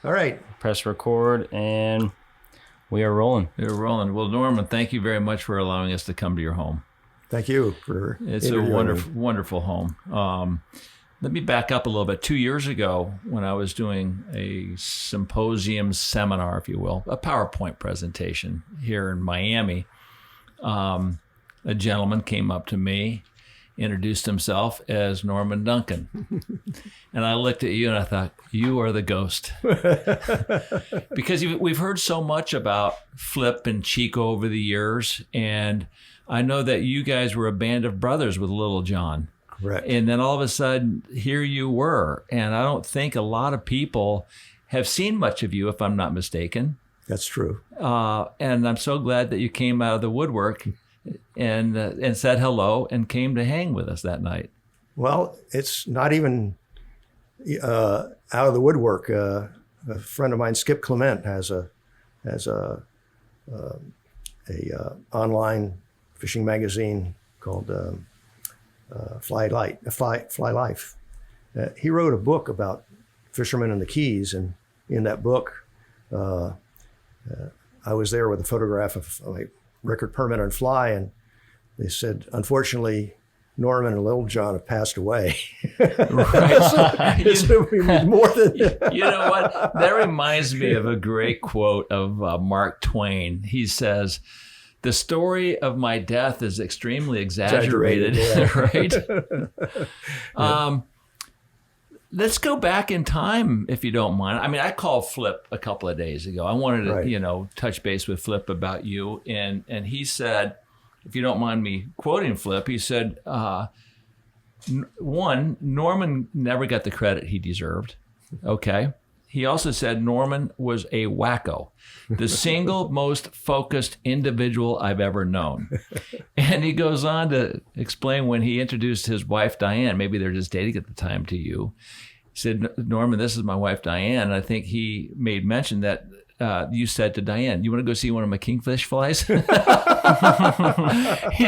All right. Press record, and we are rolling. We're rolling. Well, Norman, thank you very much for allowing us to come to your home. Thank you for It's a wonderful home. Let me back up a little bit. 2 years ago, when I was doing a symposium seminar, if you will, a PowerPoint presentation here in Miami, a gentleman came up to me, introduced himself as Norman Duncan. And I looked at you and I thought, you are the ghost. Because we've heard so much about Flip and Chico over the years. And I know that you guys were a band of brothers with Little John. Correct. And then all of a sudden, here you were. And I don't think a lot of people have seen much of you, if I'm not mistaken. That's true. And I'm so glad that you came out of the woodwork and said hello and came to hang with us that night. Well, it's not even out of the woodwork. A friend of mine, Skip Clement, has a online fishing magazine called Fly Life. He wrote a book about fishermen in the Keys, and in that book, I was there with a photograph of my record permit on fly, and they said, unfortunately, Norman and Little John have passed away. Right. More than you know what? That reminds me of a great quote of Mark Twain. He says, "The story of my death is extremely exaggerated." Yeah. Right? Let's go back in time, if you don't mind. I mean, I called Flip a couple of days ago. I wanted to, touch base with Flip about you. And he said, if you don't mind me quoting Flip, he said, one, Norman never got the credit he deserved. Okay. He also said Norman was a wacko, the single most focused individual I've ever known. And he goes on to explain when he introduced his wife, Diane, maybe they're just dating at the time, to you. He said, Norman, this is my wife, Diane. And I think he made mention that you said to Diane, you want to go see one of my kingfish flies? He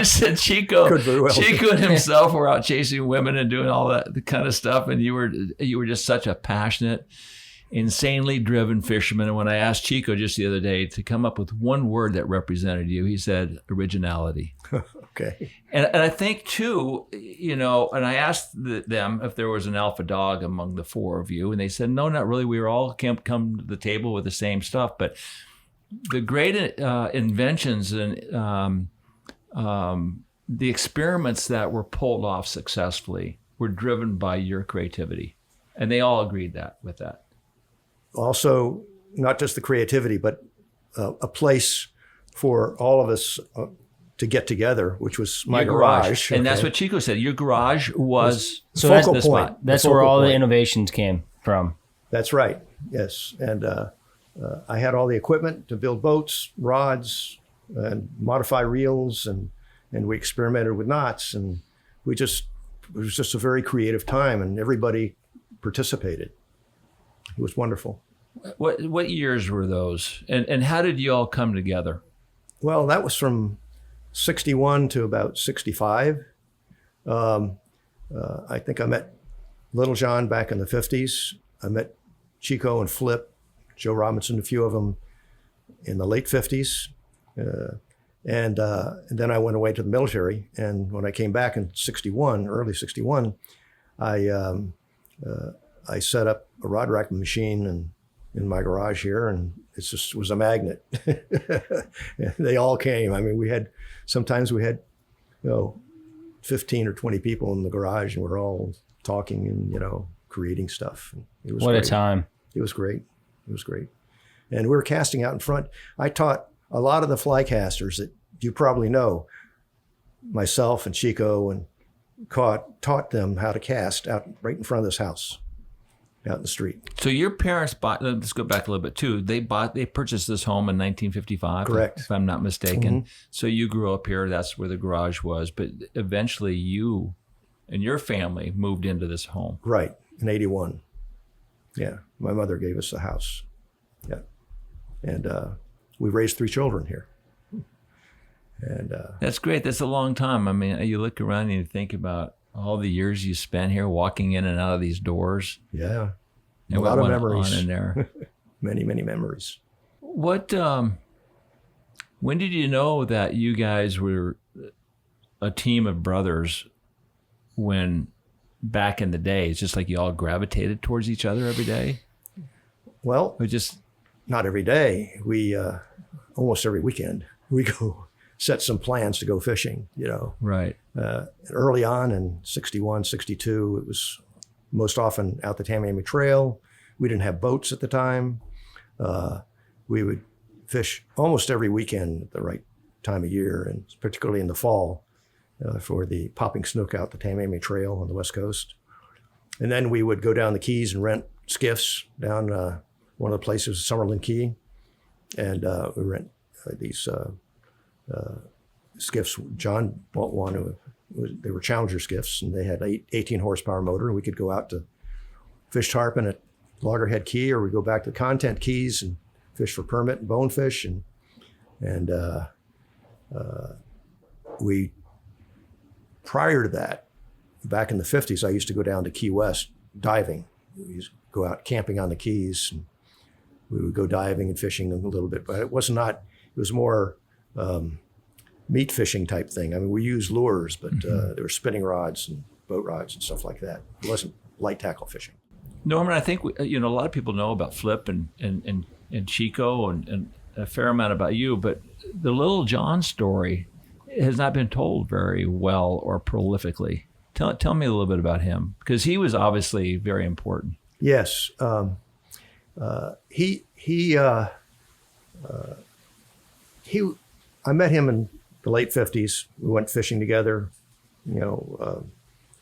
said Chico and himself were out chasing women and doing all that kind of stuff. And you were just such a passionate, insanely driven fisherman. And when I asked Chico just the other day to come up with one word that represented you, he said originality. Okay. And I think too, and I asked them if there was an alpha dog among the four of you, and they said, no, not really. We were all come to the table with the same stuff. But the great inventions and the experiments that were pulled off successfully were driven by your creativity. And they all agreed with that. Also, not just the creativity, but a place for all of us to get together, which was my garage. And that's what Chico said. Your garage was so focal that's point. That's where all the innovations came from. That's right. Yes. And I had all the equipment to build boats, rods, and modify reels, and we experimented with knots, and it was just a very creative time, and everybody participated. It was wonderful. What years were those? And how did you all come together? Well, that was from 61 to about 65. I think I met Little John back in the 50s. I met Chico and Flip, Joe Robinson, a few of them in the late 50s. And then I went away to the military. And when I came back in early 61, I set up a rod rack machine in my garage here, and it just was a magnet. They all came. I mean, sometimes we had 15 or 20 people in the garage, and we're all talking and creating stuff. It was what great. A time. It was great. And we were casting out in front. I taught a lot of the fly casters that you probably know, myself and Chico, and taught them how to cast out right in front of this house, out in the street. So your parents bought, let's go back a little bit too. They purchased this home in 1955. Correct. If I'm not mistaken. Mm-hmm. So you grew up here. That's where the garage was. But eventually you and your family moved into this home. Right. In 81. Yeah. My mother gave us a house. Yeah. And we raised 3 children here. And that's great. That's a long time. I mean, you look around and you think about all the years you spent here walking in and out of these doors. Yeah. And a lot of memories. On in there. many, many memories. What? When did you know that you guys were a team of brothers? When back in the day, it's just like you all gravitated towards each other every day. Well, Or just not every day. We almost every weekend we go set some plans to go fishing. right. Early on in 61, 62, it was most often out the Tamiami Trail. We didn't have boats at the time. We would fish almost every weekend at the right time of year, and particularly in the fall for the popping snook out the Tamiami Trail on the West Coast. And then we would go down the Keys and rent skiffs down one of the places, Summerlin Key, and we rent these skiffs. John bought one. They were Challenger skiffs, and they had 18 horsepower motor. And we could go out to fish tarpon at Loggerhead Key, or we go back to Content Keys and fish for permit and bonefish. And we, prior to that, back in the 50s, I used to go down to Key West diving. We used to go out camping on the Keys, and we would go diving and fishing a little bit, but it was more meat fishing type thing. I mean, we used lures, but there were spinning rods and boat rods and stuff like that. It wasn't light tackle fishing. Norman, I think a lot of people know about Flip and Chico and a fair amount about you, but the Little John story has not been told very well or prolifically. Tell me a little bit about him, because he was obviously very important. Yes, I met him in the late 50s. We went fishing together.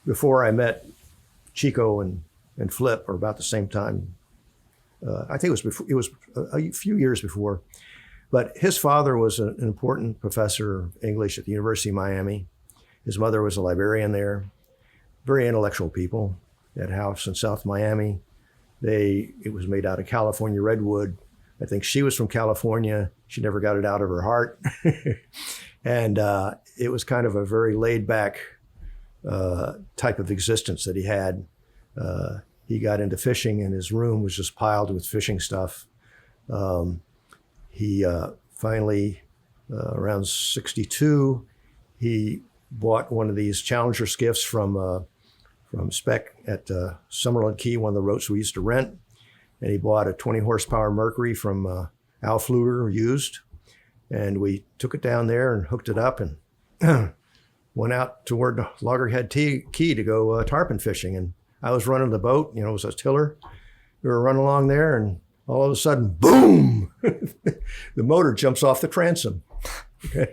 Before I met Chico and Flip, or about the same time. I think it was before. It was a few years before. But his father was an important professor of English at the University of Miami. His mother was a librarian there. Very intellectual people. They had a house in South Miami. It was made out of California redwood. I think she was from California. She never got it out of her heart. And it was kind of a very laid back type of existence that he had. He got into fishing, and his room was just piled with fishing stuff. He finally, around 62, he bought one of these Challenger skiffs from Spec at Summerlin Key, one of the boats we used to rent. And he bought a 20 horsepower Mercury from Al Fluger, used. And we took it down there and hooked it up and went out toward Loggerhead Key to go tarpon fishing. And I was running the boat, it was a tiller. We were running along there, and all of a sudden, boom, the motor jumps off the transom, okay,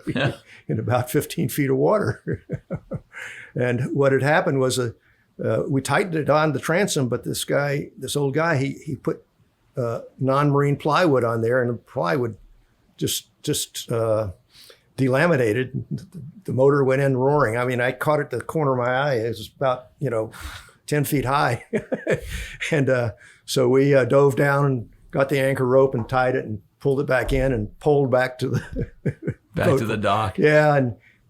in about 15 feet of water. And what had happened was we tightened it on the transom, but this old guy, he put non-marine plywood on there, and the plywood just delaminated. The motor went in roaring. I mean, I caught it at the corner of my eye. It was about, 10 feet high. And so we dove down and got the anchor rope and tied it and pulled it back in and poled back to the to the dock. Yeah,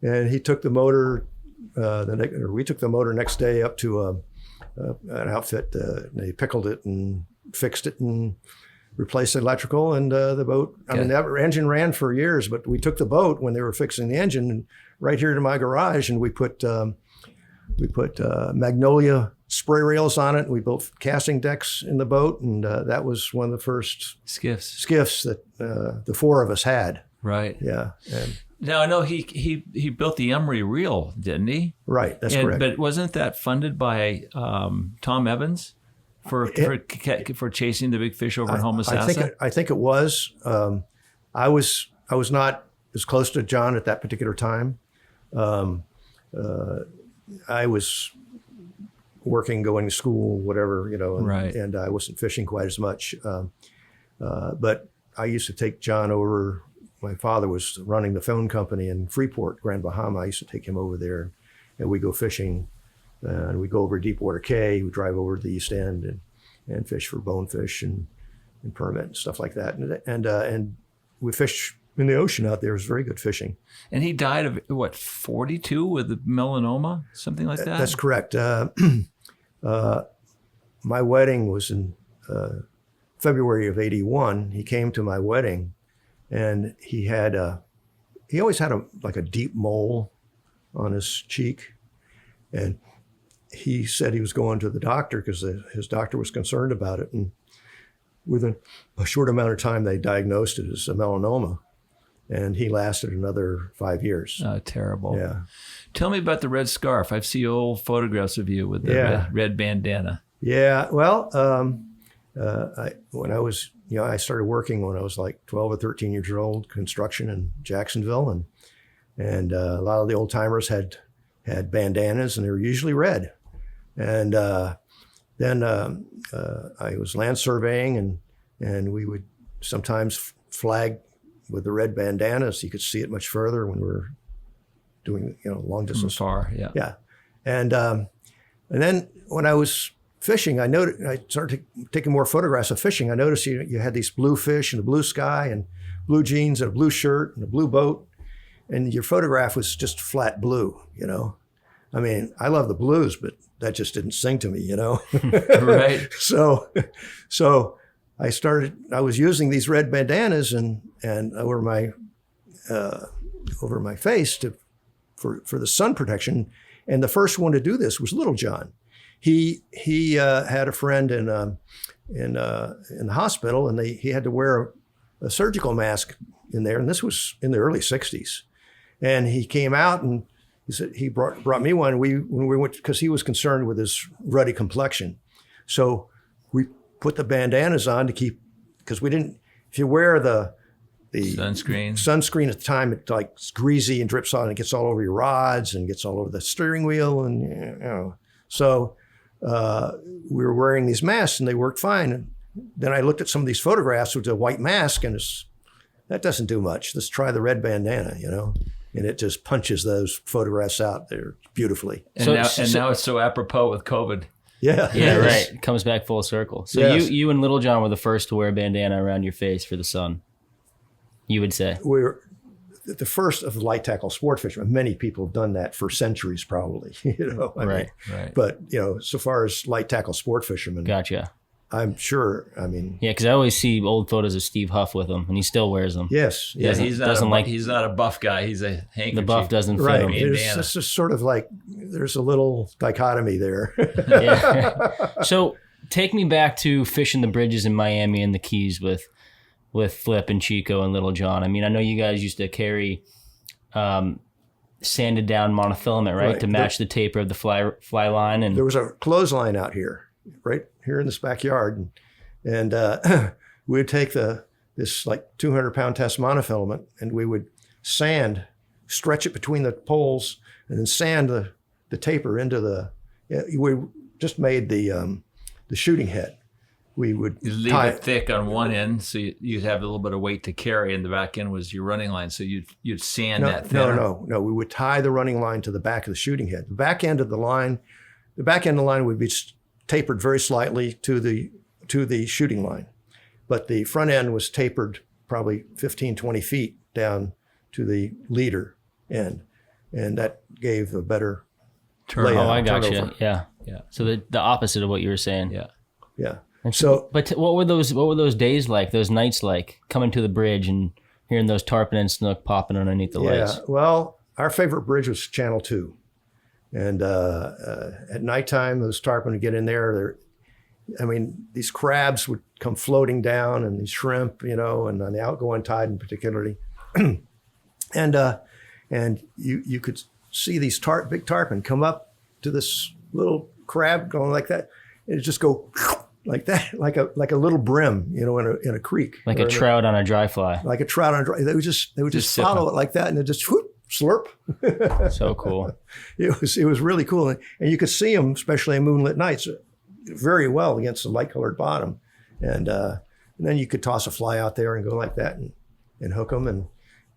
and he took the motor. We took the motor next day up to an outfit. They pickled it and fixed it and replaced the electrical, and the boat. I mean, that engine ran for years, but we took the boat when they were fixing the engine right here to my garage, and we put magnolia spray rails on it. We built casting decks in the boat, and that was one of the first skiffs that the four of us had. Right. Yeah. And now I know he built the Emery reel, didn't he? Right. That's correct. But wasn't that funded by Tom Evans for chasing the big fish over in Homosassa? I think it was. I was not as close to John at that particular time. I was working, going to school, whatever, and I wasn't fishing quite as much. But I used to take John over. My father was running the phone company in Freeport, Grand Bahama. I used to take him over there, and we go fishing. And we go over Deepwater Cay. We drive over to the East End and fish for bonefish and permit and stuff like that. And we fish in the ocean out there. It was very good fishing. And he died of, 42 with the melanoma? Something like that? That's correct. My wedding was in February of '81, he came to my wedding, and he always had like a deep mole on his cheek, and he said he was going to the doctor because his doctor was concerned about it, and within a short amount of time they diagnosed it as a melanoma, and he lasted another 5 years. Oh, terrible. Yeah. Tell me about the red scarf. I've seen old photographs of you with the red bandana. Yeah. Well, when I was, I started working when I was like 12 or 13 years old, construction in Jacksonville, and a lot of the old timers had bandanas, and they were usually red. And then I was land surveying, and we would sometimes flag with the red bandana so you could see it much further when we were doing long distance. Far, yeah. Yeah. And then when I was fishing, I started taking more photographs of fishing. I noticed you had these blue fish and a blue sky and blue jeans and a blue shirt and a blue boat, and your photograph was just flat blue. I mean, I love the blues, but that just didn't sing to me. Right. So I was using these red bandanas and over my face for the sun protection. And the first one to do this was Little John. He had a friend in the hospital, and he had to wear a surgical mask in there. And this was in the early '60s. And he came out and he said he brought me one. When we went, because he was concerned with his ruddy complexion, so we put the bandanas on to keep, because we didn't. If you wear the sunscreen at the time, it's greasy and drips on, and it gets all over your rods and gets all over the steering wheel, and so we were wearing these masks, and they worked fine. And then I looked at some of these photographs with a white mask, and that doesn't do much. Let's try the red bandana, and it just punches those photographs out there beautifully. And now it's so apropos with COVID. Yeah. Yeah, right. It comes back full circle. So yes. you and Little John were the first to wear a bandana around your face for the sun, you would say. We were the first of the light tackle sport fishermen. Many people have done that for centuries, probably. Right. But so far as light tackle sport fishermen, Gotcha. I'm sure. I mean, yeah, because I always see old photos of Steve Huff with them, and he still wears them. yes, Yeah, yeah. he's not a buff guy. He's a handkerchief. The buff doesn't fit Right. him. It's just sort of like there's a little dichotomy there. Yeah. So take me back to fishing the bridges in Miami and the Keys with Flip and Chico and Little John. I mean, I know you guys used to carry sanded down monofilament, right? To match the taper of the fly line. And there was a clothesline out here, right here in this backyard, and we would take this like 200-pound test monofilament, and we would stretch it between the poles, and then sand the taper into the. We just made the shooting head. We would leave it thick on one end, so you'd have a little bit of weight to carry, and the back end was your running line. So you'd sand that thinner. No. We would tie the running line to the back of the shooting head. The back end of the line would be tapered very slightly to the shooting line, but the front end was tapered probably 15, 20 feet down to the leader end, and that gave a better layout. Oh, I got turnover. you. Yeah. So the opposite of what you were saying. Yeah. And So, but what were those days like? Those nights like coming to the bridge and hearing those tarpon and snook popping underneath the lights? Well, our favorite bridge was Channel 2. And at nighttime, those tarpon would get in there. These crabs would come floating down, and these shrimp, and on the outgoing tide in particularly. and you could see these big tarpon come up to this little crab going like that, and it just go like that, like a little brim, in a creek. Like a trout on a dry fly. Like a trout on a dry. They would just follow it like that, and it just whoop, slurp. So cool. It was really cool, and you could see them, especially on moonlit nights, very well against the light-colored bottom, and then you could toss a fly out there and go like that and hook them, and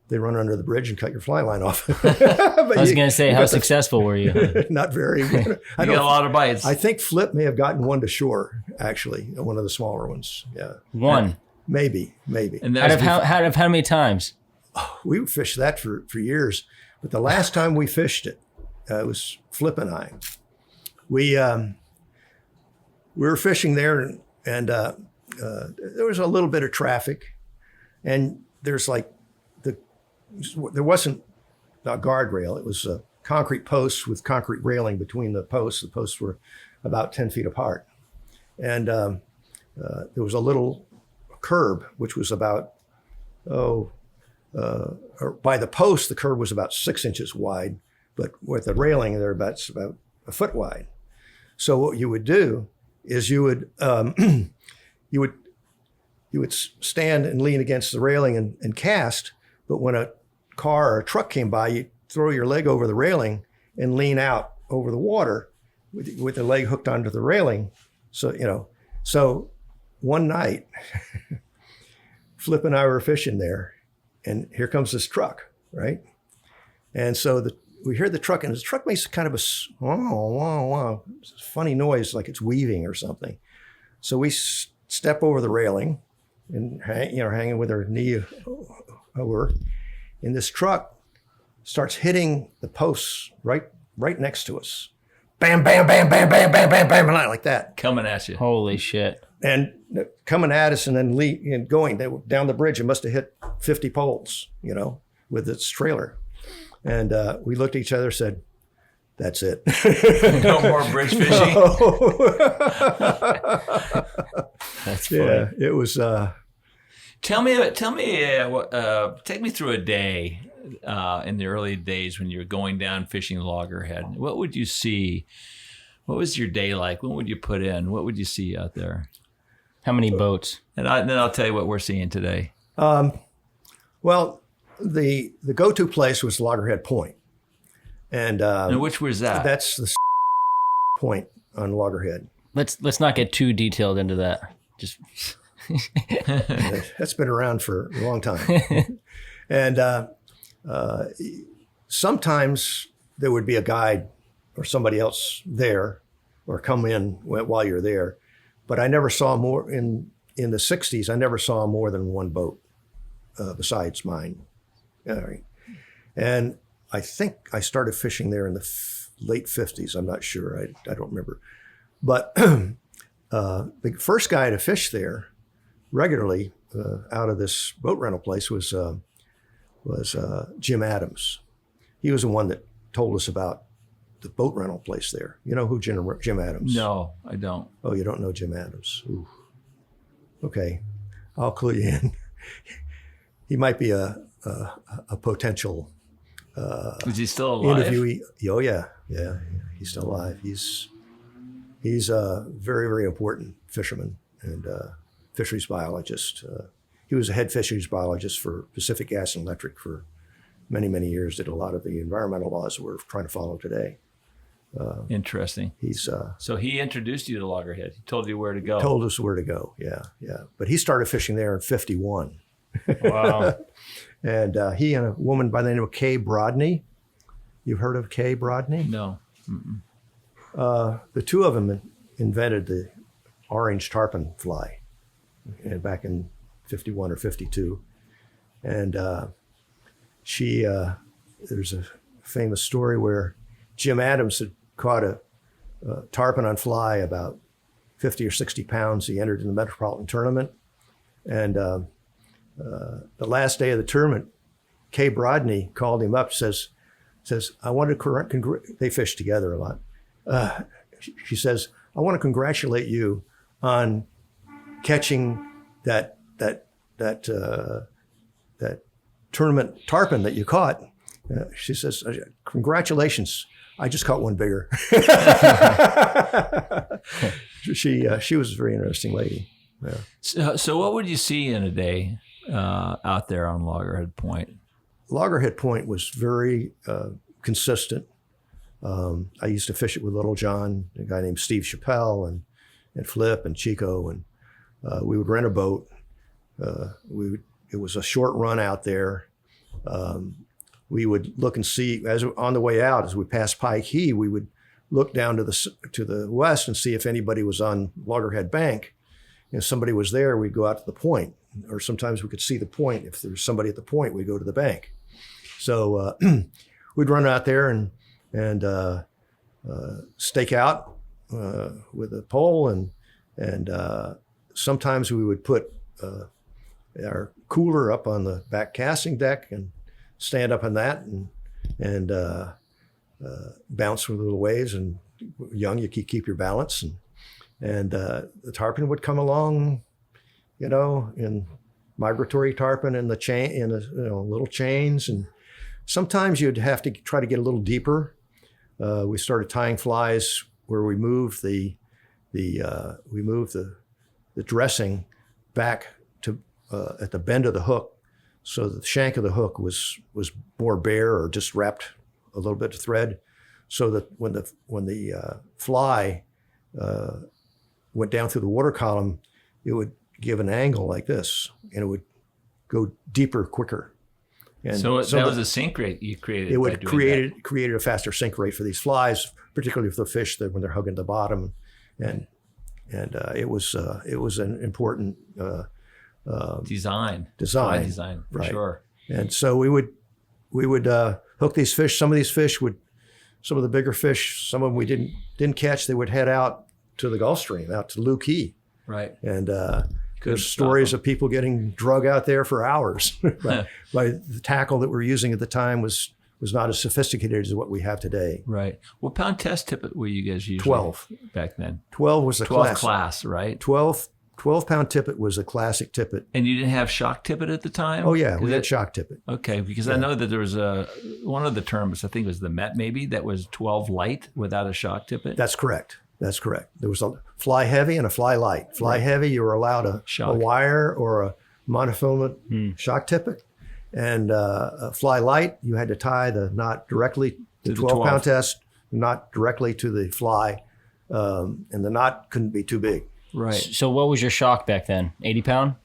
they run under the bridge and cut your fly line off. I was going to say, how successful were you? Not very. You got a lot of bites. I think Flip may have gotten one to shore, actually, one of the smaller ones. Yeah, one, maybe. And out of how many times? We fished that for years, but the last time we fished it, it was Flip and I. We were fishing there, and there was a little bit of traffic, and there wasn't a guardrail. It was a concrete posts with concrete railing between the posts. The posts were about 10 feet apart. And there was a little curb, which was about, or by the post, the curb was about 6 inches wide, but with the railing, they're about a foot wide. So what you would do is you would stand and lean against the railing and cast, but when a car or a truck came by, you throw your leg over the railing and lean out over the water with the leg hooked onto the railing. So one night, Flip and I were fishing there, and here comes this truck, right? And so we hear the truck, and the truck makes kind of a funny noise, like it's weaving or something. So we step over the railing and hanging with our knee over, and this truck starts hitting the posts right next to us. Bam, bam, bam, bam, bam, bam, bam, bam, like that. Coming at you. Holy shit. And coming at us and then going down the bridge. It must have hit 50 poles, with its trailer. And we looked at each other and said, that's it. No more bridge fishing? No. That's funny. Yeah, it was... Take me through a day in the early days when you were going down fishing Loggerhead. What would you see? What was your day like? What would you put in? What would you see out there? How many boats? And then I'll tell you what we're seeing today. Well, the go-to place was Loggerhead Point. And which was that? That's the point on Loggerhead. Let's not get too detailed into that. Just That's been around for a long time. And sometimes there would be a guide or somebody else there or come in while you're there. But I never saw more in the 60s. I never saw more than one boat besides mine. And I think I started fishing there in the late 50s. I'm not sure. I don't remember. But the first guy to fish there regularly out of this boat rental place was Jim Adams. He was the one that told us about the boat rental place there. You know who Jim Adams? No, I don't. Oh, you don't know Jim Adams? Ooh. Okay, I'll clue you in. He might be a potential is he still alive? interviewee. Oh yeah, he's still alive. He's a very, very important fisherman and fisheries biologist. He was a head fisheries biologist for Pacific Gas and Electric for many, many years. Did a lot of the environmental laws that we're trying to follow today. Interesting. He's so he introduced you to Loggerhead. He told you where to go. told us where to go. Yeah. But he started fishing there in '51. wow. And he and a woman by the name of Kay Brodney. You've heard of Kay Brodney? No. The two of them invented the orange tarpon fly back in '51 or '52. And there's a famous story where Jim Adams had caught a tarpon on fly about 50 or 60 pounds. He entered in the Metropolitan Tournament. And the last day of the tournament, Kay Brodney called him up, says, I want to they fished together a lot. She says, I want to congratulate you on catching that tournament tarpon that you caught. She says, congratulations. I just caught one bigger. She was a very interesting lady. Yeah. So what would you see in a day out there on Loggerhead Point? Loggerhead Point was very consistent. I used to fish it with Little John, a guy named Steve Chappelle, and Flip and Chico, and we would rent a boat. It was a short run out there. We would look and see, as on the way out, as we passed Pike Key, we would look down to the west and see if anybody was on Loggerhead Bank. If somebody was there, we'd go out to the point, or sometimes we could see the point. If there was somebody at the point, we'd go to the bank. So we'd run out there and stake out with a pole and sometimes we would put our cooler up on the back casting deck and stand up on that and bounce with little waves. And young, you keep your balance, and the tarpon would come along, in migratory tarpon in the chain, in little chains, and sometimes you'd have to try to get a little deeper. We started tying flies where we moved the dressing back to at the bend of the hook, so that the shank of the hook was more bare or just wrapped a little bit of thread, so that when the fly went down through the water column, it would give an angle like this, and it would go deeper quicker. And so that was a sink rate you created. It would created a faster sink rate for these flies, particularly for the fish that when they're hugging the bottom, and it was an important design for right. Sure. And so we would hook these fish. Some of the bigger fish, some of them we didn't catch. They would head out to the Gulf Stream, out to Lou Key. Right. And there's stories of people getting drug out there for hours by the tackle that we're using at the time was not as sophisticated as what we have today. Right. What pound test tippet were you guys using? 12 back then. 12 was the 12 class, right? 12 pound tippet was a classic tippet. And you didn't have shock tippet at the time? Oh yeah, we had shock tippet. Okay, because I know that there was one of the terms, I think it was the Met maybe, that was 12 light without a shock tippet. That's correct. There was a fly heavy and a fly light. Fly heavy, you were allowed a wire or a monofilament shock tippet. And a fly light, you had to tie the knot directly to the 12 pound test, not directly to the fly. And the knot couldn't be too big. Right. So what was your shock back then? 80 pound?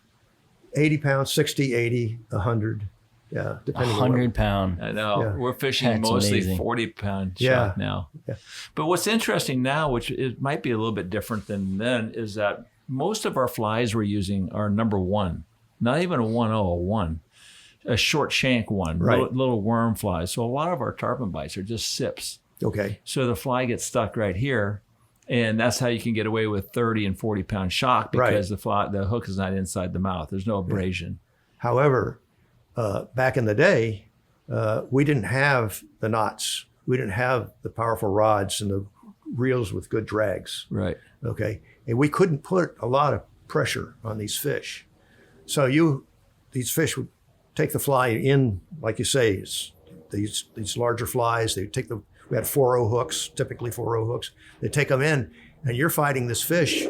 80 pounds, 60, 80, 100. Yeah, depending 100 pound. I know. Yeah. We're fishing That's mostly amazing. 40 pound shock now. Yeah. But what's interesting now, which it might be a little bit different than then, is that most of our flies we're using are number one, not even a 1.0, a 1, a short shank one, right. little worm flies. So a lot of our tarpon bites are just sips. Okay. So the fly gets stuck right here. And that's how you can get away with 30 and 40 pound shock, because the hook is not inside the mouth. There's no abrasion. However, back in the day, we didn't have the knots. We didn't have the powerful rods and the reels with good drags. Right. Okay. And we couldn't put a lot of pressure on these fish. So these fish would take the fly in, like you say, these larger flies. We had 4.0 hooks, typically 4.0 hooks. They take them in, and you're fighting this fish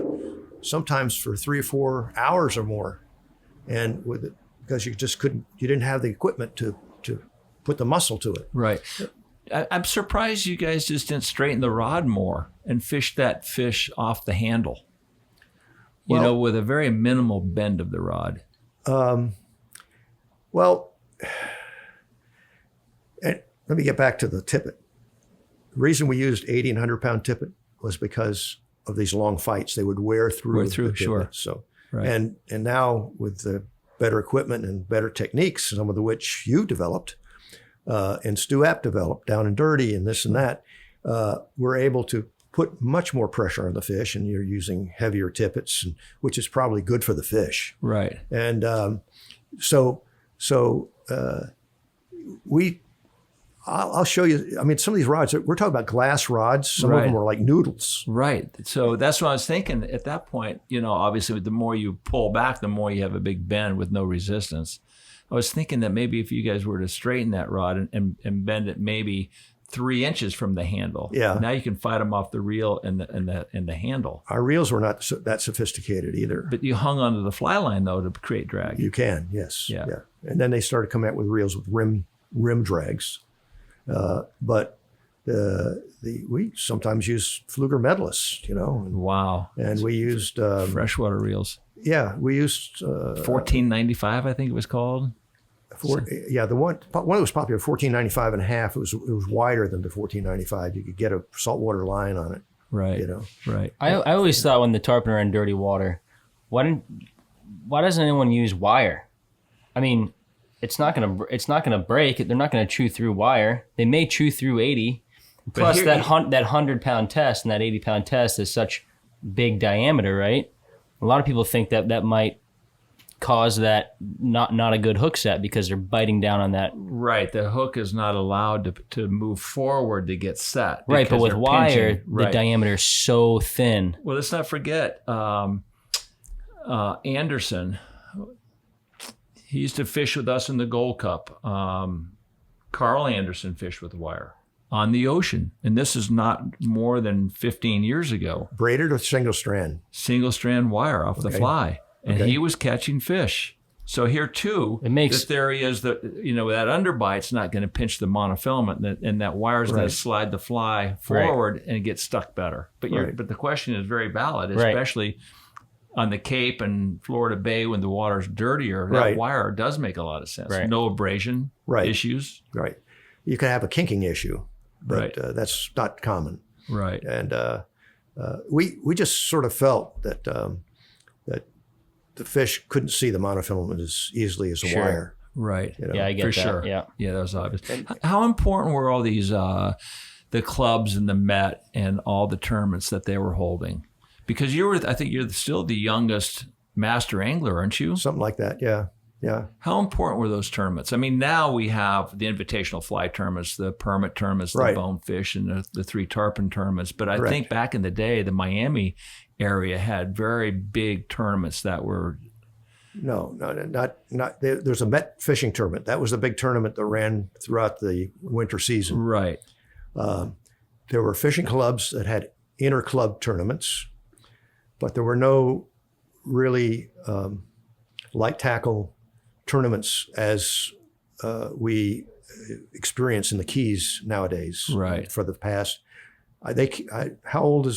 sometimes for 3 or 4 hours or more, and because you didn't have the equipment to put the muscle to it. Right. I'm surprised you guys just didn't straighten the rod more and fish that fish off the handle. With a very minimal bend of the rod. Let me get back to the tippet. The reason we used 80 and 100 pound tippet was because of these long fights. They would wear through the tippet. Sure. So, right. And now with the better equipment and better techniques, some of which you developed, and Stu App developed, Down and Dirty and this and that, we're able to put much more pressure on the fish, and you're using heavier tippets, which is probably good for the fish. Right. And I'll show you. I mean, some of these rods, we're talking about glass rods. Some of them are like noodles. Right. So that's what I was thinking at that point. Obviously, the more you pull back, the more you have a big bend with no resistance. I was thinking that maybe if you guys were to straighten that rod and bend it maybe 3 inches from the handle, now you can fight them off the reel and the handle. Our reels were not that sophisticated either. But you hung onto the fly line though to create drag. You can, yes. Yeah. And then they started coming out with reels with rim drags. But we sometimes use Fluger medalists, Wow. And we used freshwater reels. Yeah, we used 1495, I think it was called. The one that was popular, 1495 and a half. It was wider than the 1495. You could get a saltwater line on it. Right. Right. I always thought when the tarpon are in dirty water, why doesn't anyone use wire? I mean, it's not gonna break. They're not gonna chew through wire. They may chew through 80. Plus that 100 pound test and that 80 pound test is such big diameter, right? A lot of people think that might cause that not a good hook set because they're biting down on that. Right. The hook is not allowed to move forward to get set. Right, but with they're wire, pinching. Right. the diameter is so thin. Well, let's not forget Anderson. He used to fish with us in the Gold Cup. Carl Anderson fished with wire on the ocean. And this is not more than 15 years ago. Braided or single strand? Single strand wire off the fly. And he was catching fish. So here too, the theory is that, that underbite's not going to pinch the monofilament, and that wire's going to slide the fly forward and get stuck better. But but the question is very valid, especially on the Cape and Florida Bay when the water's dirtier. That wire does make a lot of sense. No abrasion issues. Right. You can have a kinking issue, but that's not common. Right. And we just sort of felt that the fish couldn't see the monofilament as easily as a wire. Right. Yeah, I get for that. sure. Yeah, that was obvious. How important were all these the clubs and the Met and all the tournaments that they were holding? Because I think you're still the youngest master angler, aren't you? Something like that. Yeah. Yeah. How important were those tournaments? I mean, now we have the invitational fly tournaments, the permit tournaments, the bonefish, and the 3 tarpon tournaments. But I think back in the day, the Miami area had very big tournaments that were. No, not. There's a Met fishing tournament. That was the big tournament that ran throughout the winter season. Right. There were fishing clubs that had inter-club tournaments, but there were no really light tackle tournaments as we experience in the Keys nowadays. Right. For the past, how old are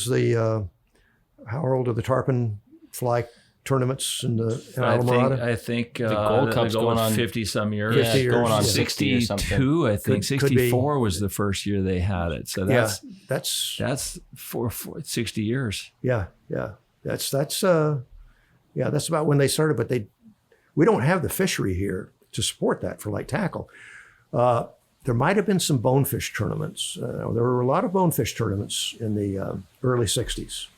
the tarpon fly tournaments in Islamorada? I think the Gold Cup's going on 50 some years. Yeah, 50 years. Going on 62, I think. 64 was the first year they had it. So that's for 60 years. Yeah. That's about when they started, but we don't have the fishery here to support that for light tackle. There might have been some bonefish tournaments. There were a lot of bonefish tournaments in the early 60s,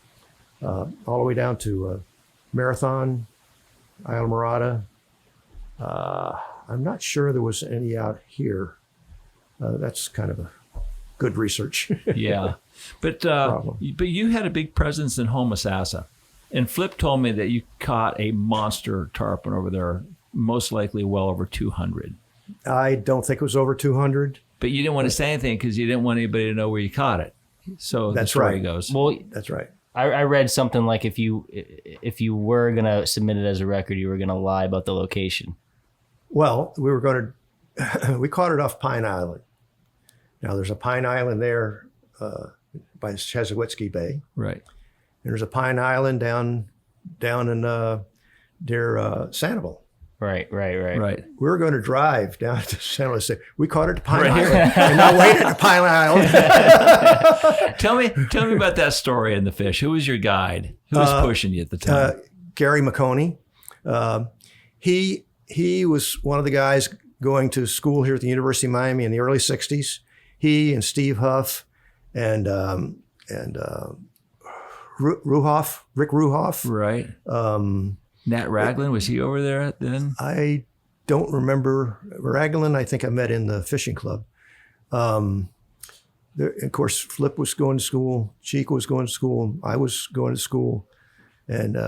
all the way down to Marathon, Islamorada. I'm not sure there was any out here. That's kind of a good research. Yeah. But you had a big presence in Homosassa. And Flip told me that you caught a monster tarpon over there, most likely well over 200. I don't think it was over 200. But you didn't want to say anything because you didn't want anybody to know where you caught it. So that's where it goes. Well, that's right. I read something like if you were going to submit it as a record, you were going to lie about the location. Well, we caught it off Pine Island. Now, there's a Pine Island there by Cheswitzky Bay. Right. And there's a Pine Island down in near Sanibel. Right. We were going to drive down to Sanibel. We caught it at Pine Island, and I waited at Pine Island. Tell me about that story and the fish. Who was your guide? Who was pushing you at the time? Gary McConey. He was one of the guys going to school here at the University of Miami in the early '60s. He and Steve Huff and Rick Ruhoff. Right. Nat Raglan, was he over there then? I don't remember. Raglan, I think I met in the fishing club. Of course, Flip was going to school. Chico was going to school. I was going to school. And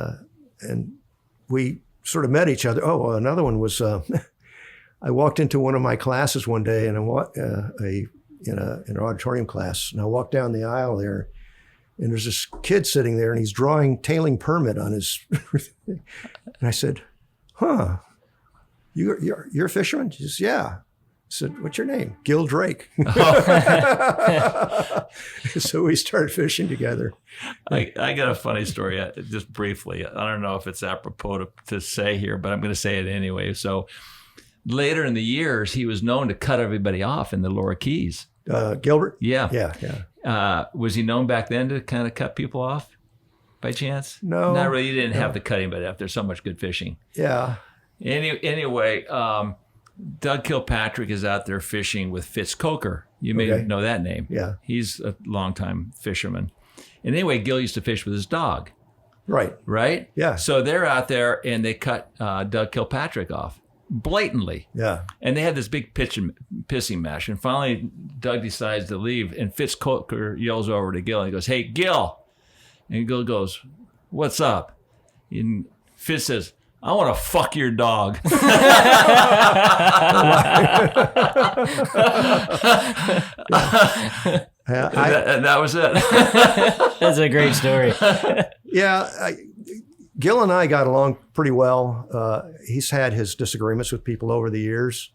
we sort of met each other. Oh, another one was, I walked into one of my classes one day in an auditorium class, and I walked down the aisle there, and there's this kid sitting there, and he's drawing tailing permit on his. And I said, "Huh, you're a fisherman?" He says, "Yeah." I said, "What's your name?" "Gil Drake." So we started fishing together. I got a funny story, just briefly. I don't know if it's apropos to say here, but I'm going to say it anyway. So later in the years, he was known to cut everybody off in the Lower Keys. Gilbert? Yeah. Was he known back then to kind of cut people off by chance? No. Not really. You didn't have the cutting, but there's so much good fishing. Yeah. Anyway, Doug Kilpatrick is out there fishing with Fitz Coker. You may know that name. Yeah. He's a longtime fisherman. And anyway, Gil used to fish with his dog. Right. Right? Yeah. So they're out there and they cut Doug Kilpatrick off blatantly. Yeah. And they had this big pissing match. And finally, Doug decides to leave. And Fitz Coker yells over to Gil. And he goes, "Hey, Gil." And Gil goes, "What's up?" And Fitz says, "I want to fuck your dog." And that was it. That's a great story. Yeah. Gil and I got along pretty well. He's had his disagreements with people over the years,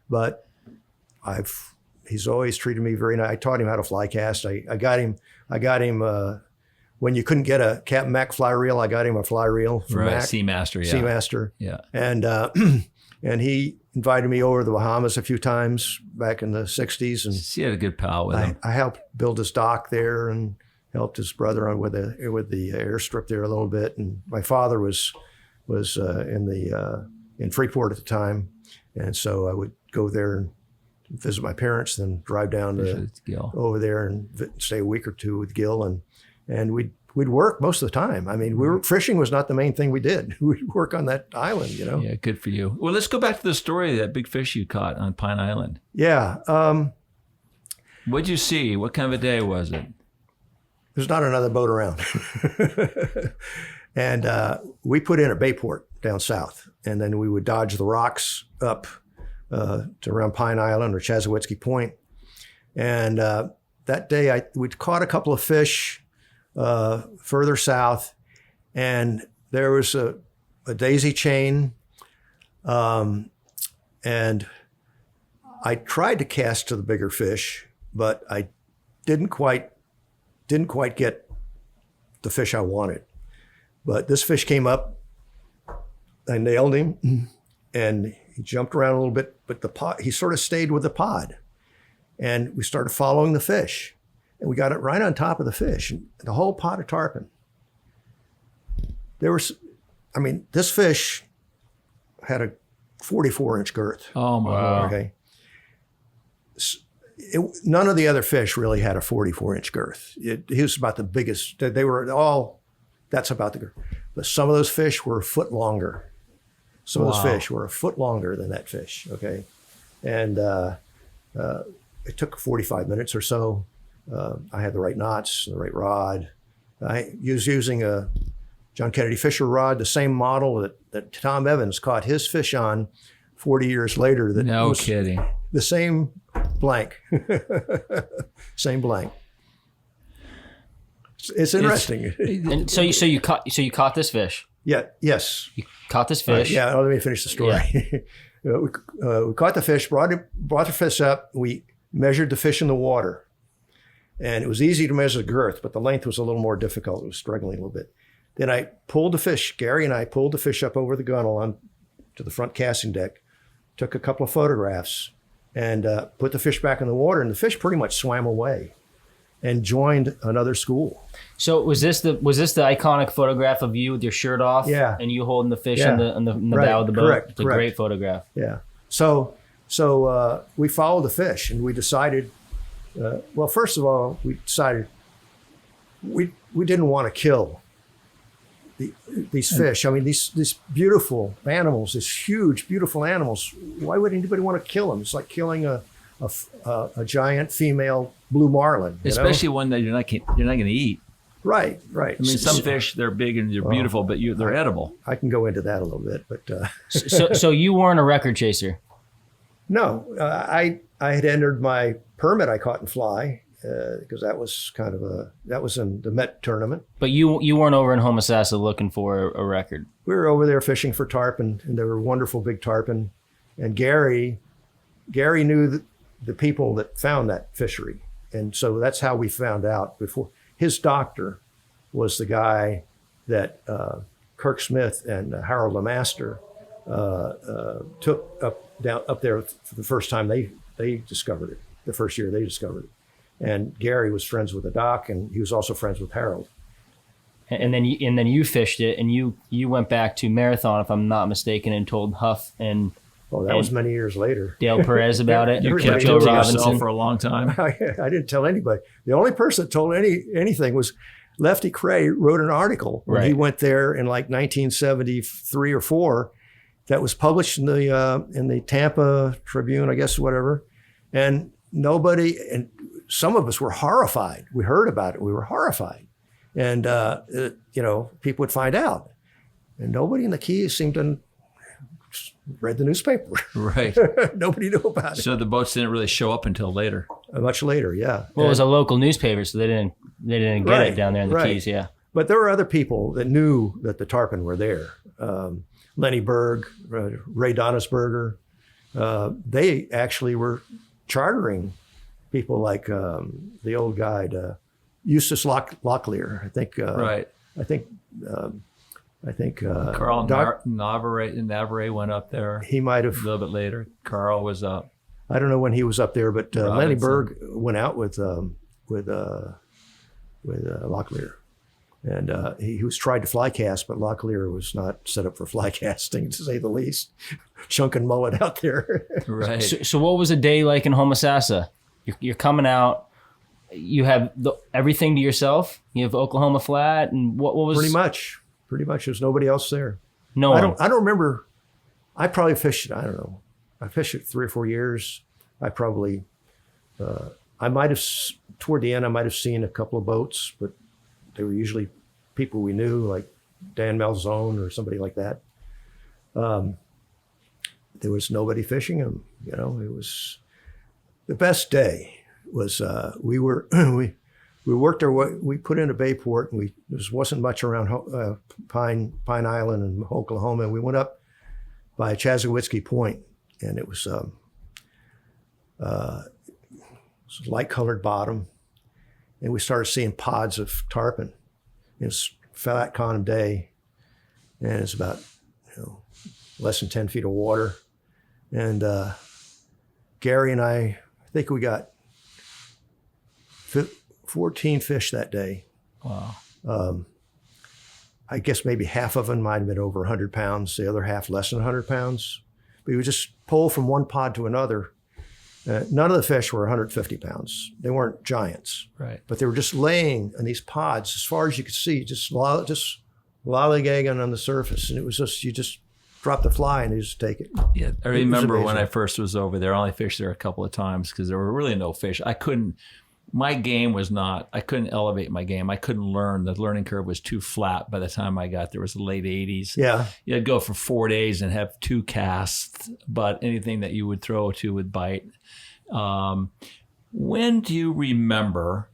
but he's always treated me very nice. I taught him how to fly cast. I got him when you couldn't get a Captain Mac fly reel, I got him a fly reel from Mac. Seamaster, yeah. Seamaster. Yeah. And he invited me over to the Bahamas a few times back in the 60s. And he had a good pal with him. I helped build his dock there and helped his brother on with the airstrip there a little bit. And my father was in Freeport at the time. And so I would go there and visit my parents, then drive down to over there and stay a week or two with Gil. And we'd work most of the time. I mean, fishing was not the main thing we did. We'd work on that island, you know. Yeah, good for you. Well, let's go back to the story of that big fish you caught on Pine Island. Yeah. What'd you see? What kind of a day was it? There's not another boat around. And we put in at Bayport down south, and then we would dodge the rocks up to around Pine Island or Chassahowitzky Point. And that day we'd caught a couple of fish further south, and there was a daisy chain, and I tried to cast to the bigger fish, but I didn't quite get the fish I wanted. But this fish came up, I nailed him, and he jumped around a little bit, but he sort of stayed with the pod, and we started following the fish. And we got it right on top of the fish, and the whole pot of tarpon. This fish had a 44-inch girth. Oh, my God. Okay. None of the other fish really had a 44-inch girth. He was about the biggest. They were all, that's about the girth. But some of those fish were a foot longer. Some of those fish were a foot longer than that fish, okay? And it took 45 minutes or so. I had the right knots, the right rod. I was using a John Kennedy Fisher rod, the same model that Tom Evans caught his fish on 40 years later. No kidding. The same blank. Same blank. It's interesting. And so you caught this fish. Yeah. Yes. You caught this fish. Yeah. Let me finish the story. Yeah. We caught the fish, brought the fish up. We measured the fish in the water. And it was easy to measure the girth, but the length was a little more difficult. It was struggling a little bit. Then I pulled the fish, Gary and I pulled the fish up over the gunnel on to the front casting deck, took a couple of photographs, and put the fish back in the water. And the fish pretty much swam away and joined another school. So was this the iconic photograph of you with your shirt off? Yeah. And you holding the fish Yeah. in the bow of the boat? Correct. It's a great photograph. Yeah. So we followed the fish, and we decided. Well, first of all, we decided we didn't want to kill these fish. I mean, these beautiful animals, these huge, beautiful animals. Why would anybody want to kill them? It's like killing a giant female blue marlin, especially one that you're not going to eat. Right. I mean, some fish, they're big and they're beautiful, but they're edible. I can go into that a little bit, but so you weren't a record chaser. No, I had entered my permit. I caught and fly because that was in the Met tournament. But you weren't over in Homosassa looking for a record. We were over there fishing for tarpon, and there were wonderful big tarpon. And Gary knew the people that found that fishery, and so that's how we found out. Before his doctor was the guy that Kirk Smith and Harold Lemaster took up there for the first time. They discovered it the first year they discovered it, and Gary was friends with the doc, and he was also friends with Harold. And then you fished it, and you went back to Marathon, if I'm not mistaken, and told Huff and that was many years later. Dale Perez about it. You kept it to yourself for a long time. I didn't tell anybody. The only person that told anything was Lefty Kreh wrote an article when he Right. went there in like 1973 or 4 that was published in the Tampa Tribune, I guess, whatever. And some of us were horrified. We heard about it. We were horrified. And, people would find out. And nobody in the Keys seemed to read the newspaper. Right. Nobody knew about it. So the boats didn't really show up until later. Much later, yeah. Well, it was a local newspaper, so they didn't get Right, it down there in the right. Keys. Yeah. But there were other people that knew that the tarpon were there. Lenny Berg, Ray Donnersberger. They actually were chartering people like the old guide, Eustace Locklear. I think. Right. I think Carl Navarre went up there he might a have. little bit later. Carl was up. I don't know when he was up there, but Lenny Robinson. Berg went out with Locklear. And he was tried to fly cast, but Locklear was not set up for fly casting, to say the least. Chunk and mullet out there. Right. So what was a day like in Homosassa? You're coming out. You have everything to yourself. You have Oklahoma Flat, and what was Pretty much. There's nobody else there. No one. I don't remember. I probably fished. I don't know. I fished it 3 or 4 years. I probably. I might have toward the end. I might have seen a couple of boats, but they were usually people we knew, like Dan Malzone or somebody like that. There was nobody fishing them. It was the best day. Was we worked our way. We put in a Bayport, and there wasn't much around Pine Island and Oklahoma. And we went up by Chassahowitzky Point, and it was light-colored bottom, and we started seeing pods of tarpon. It's flat con day, and it's about less than 10 feet of water. And Gary and I think we got 14 fish that day. Wow. I guess maybe half of them might have been over 100 pounds, the other half less than 100 pounds. We would just pull from one pod to another. None of the fish were 150 pounds. They weren't giants. Right. But they were just laying in these pods as far as you could see, just lollygagging on the surface. And it was just, you just drop the fly and you just take it. Yeah, I It was remember when amazing. I first was over there, I only fished there a couple of times because there were really no fish. My game was not, I couldn't elevate my game. I couldn't learn. The learning curve was too flat by the time I got there. It was the late 80s. Yeah. You'd go for 4 days and have 2 casts, but anything that you would throw to would bite. When do you remember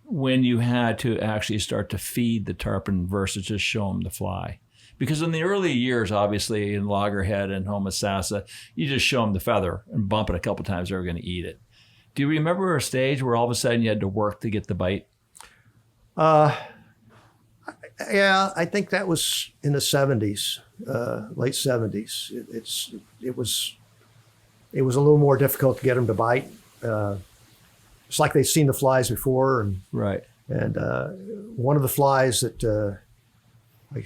when you had to actually start to feed the tarpon versus just show them the fly? Because in the early years, obviously, in Loggerhead and Homosassa, you just show them the feather and bump it a couple times, they're going to eat it. Do you remember a stage where all of a sudden you had to work to get the bite? Yeah, I think that was in the 70s, late 70s. It was a little more difficult to get them to bite. It's like they'd seen the flies before, and Right. one of the flies that I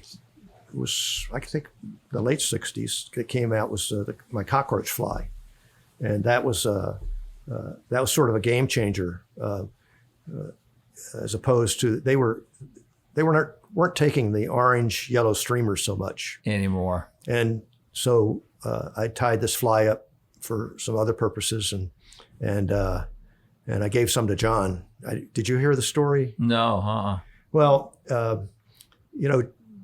think the late 60s that came out was my cockroach fly, and that was sort of a game changer, as opposed to they weren't taking the orange yellow streamers so much Anymore. and so I tied this fly up for some other purposes, and I gave some to John. Did you hear the story? No, Well,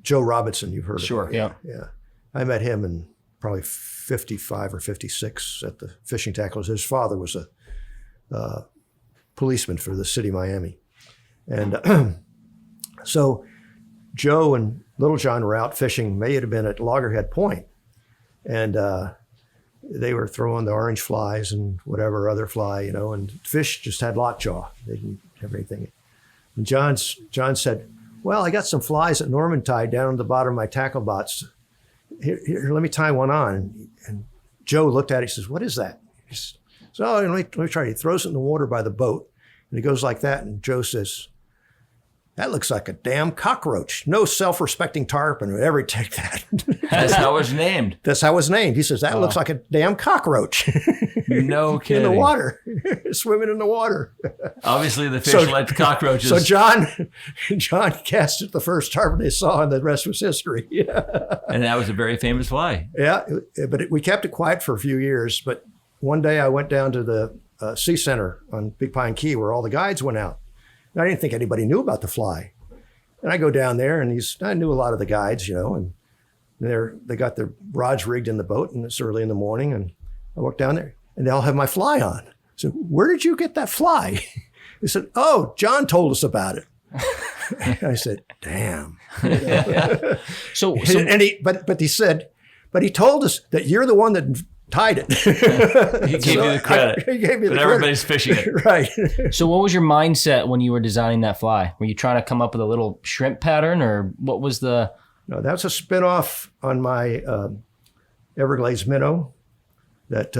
Joe Robinson, you've heard Sure. of him. Yeah. I met him in probably 55 or 56 at the fishing tackles. His father was a policeman for the city of Miami. And so Joe and Little John were out fishing, may have been at Loggerhead Point. And they were throwing the orange flies and whatever other fly, and fish just had lockjaw. They didn't have anything. And John said, well, I got some flies that Norman tied down on the bottom of my tackle box. Here, let me tie one on. And Joe looked at it. He says, what is that? He says, so let me try. He throws it in the water by the boat. And he goes like that. And Joe says, that looks like a damn cockroach. No self-respecting tarpon would ever take that. That's how it was named. That's how it was named. He says, that looks like a damn cockroach. No kidding. In the water, swimming in the water. Obviously, the fish liked cockroaches. So John casted the first tarpon they saw, and the rest was history. And that was a very famous fly. Yeah, but we kept it quiet for a few years. But one day I went down to the Sea Center on Big Pine Key where all the guides went out. And I didn't think anybody knew about the fly. And I go down there, and I knew a lot of the guides, and they got their rods rigged in the boat, and it's early in the morning, and I walk down there, and they all have my fly on. I said, "Where did you get that fly?" They said, "Oh, John told us about it." I said, "Damn." But he told us that you're the one that tied it. He gave you the credit. He gave me the credit. Everybody's fishing it. Right. So what was your mindset when you were designing that fly? Were you trying to come up with a little shrimp pattern, or what was the... No, that's a spinoff on my Everglades minnow that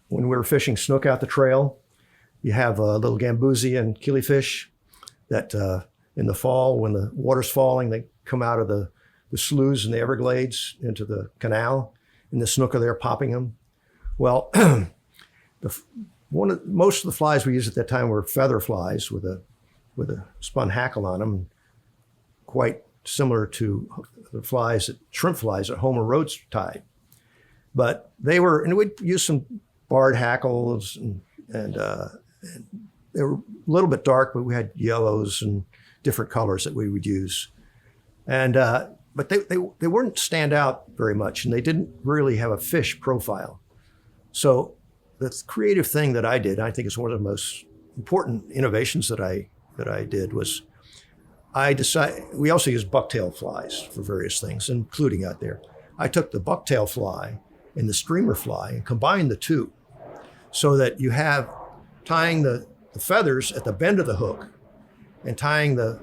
when we were fishing snook out the trail, you have a little gambusia and killifish that in the fall, when the water's falling, they come out of the sloughs in the Everglades into the canal, and the snook are there popping them. Well, most of the flies we used at that time were feather flies with a spun hackle on them, quite similar to the shrimp flies that Homer Rhodes tied. But and we'd use some barred hackles, and they were a little bit dark, but we had yellows and different colors that we would use. And but they wouldn't stand out very much, and they didn't really have a fish profile. So the creative thing that I did, I think is one of the most important innovations that I did, was we also use bucktail flies for various things, including out there. I took the bucktail fly and the streamer fly and combined the two so that you have tying the feathers at the bend of the hook and tying the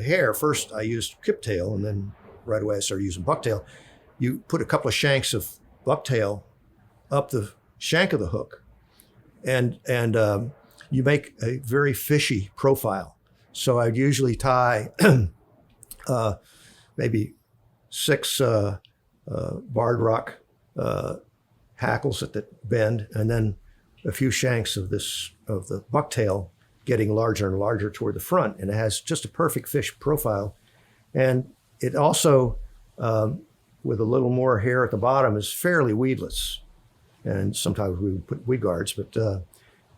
hair. First I used kiptail, and then right away I started using bucktail. You put a couple of shanks of bucktail up the shank of the hook, and you make a very fishy profile. So I'd usually tie maybe 6 barred rock hackles at the bend, and then a few shanks of the bucktail getting larger and larger toward the front, and it has just a perfect fish profile. And it also, with a little more hair at the bottom, is fairly weedless. And sometimes we would put weed guards, but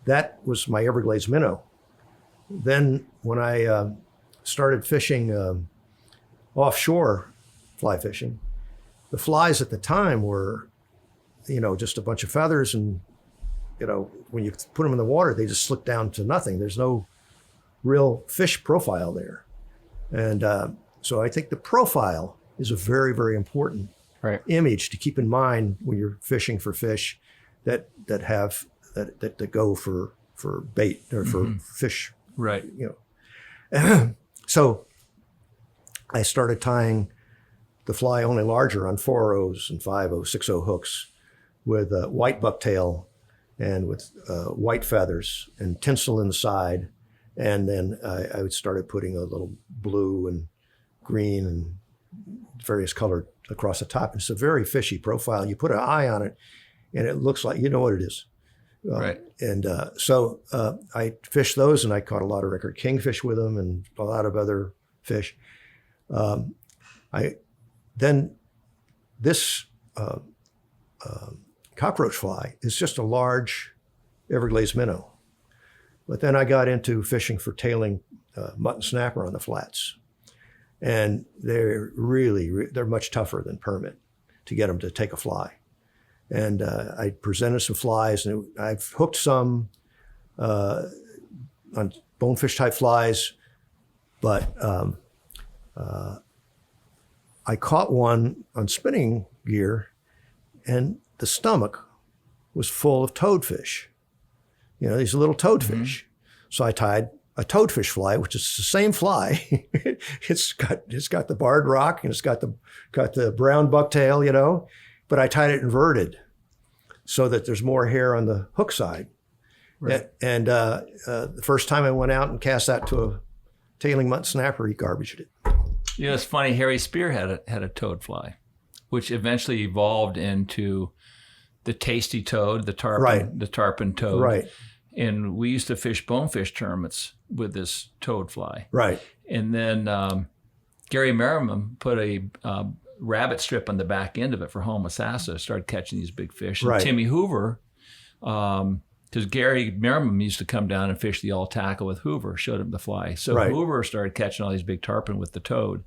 that was my Everglades minnow. Then when I started fishing offshore fly fishing, the flies at the time were, just a bunch of feathers, and when you put them in the water, they just slick down to nothing. There's no real fish profile there. And so I think the profile is a very, very important image to keep in mind when you're fishing for fish that go for bait or for fish. Right. So I started tying the fly only larger on 4.0s and 5.0, 6.0 hooks with white bucktail and with white feathers and tinsel inside. And then I started putting a little blue and green and various color across the top. It's a very fishy profile. You put an eye on it, and it looks like, what it is. Right. And so I fished those, and I caught a lot of record kingfish with them and a lot of other fish. This cockroach fly is just a large Everglades minnow. But then I got into fishing for tailing mutton snapper on the flats. And they're much tougher than permit to get them to take a fly. And I presented some flies, and I've hooked some on bonefish type flies, but I caught one on spinning gear, and the stomach was full of toadfish. These little toadfish. So I tied a toadfish fly, which is the same fly. It's got the barred rock, and it's got the brown bucktail, but I tied it inverted so that there's more hair on the hook side. Right. And the first time I went out and cast that to a tailing mutton snapper, he garbaged it. It's funny. Harry Spear had a toad fly, which eventually evolved into the tasty toad, the tarpon, Right. the tarpon toad. Right. And we used to fish bonefish tournaments with this toad fly. Right. And then Gary Merriman put a rabbit strip on the back end of it for Homosassa, started catching these big fish. And Right. Timmy Hoover, because Gary Merriman used to come down and fish the all tackle with Hoover, showed him the fly. So Right. Hoover started catching all these big tarpon with the toad.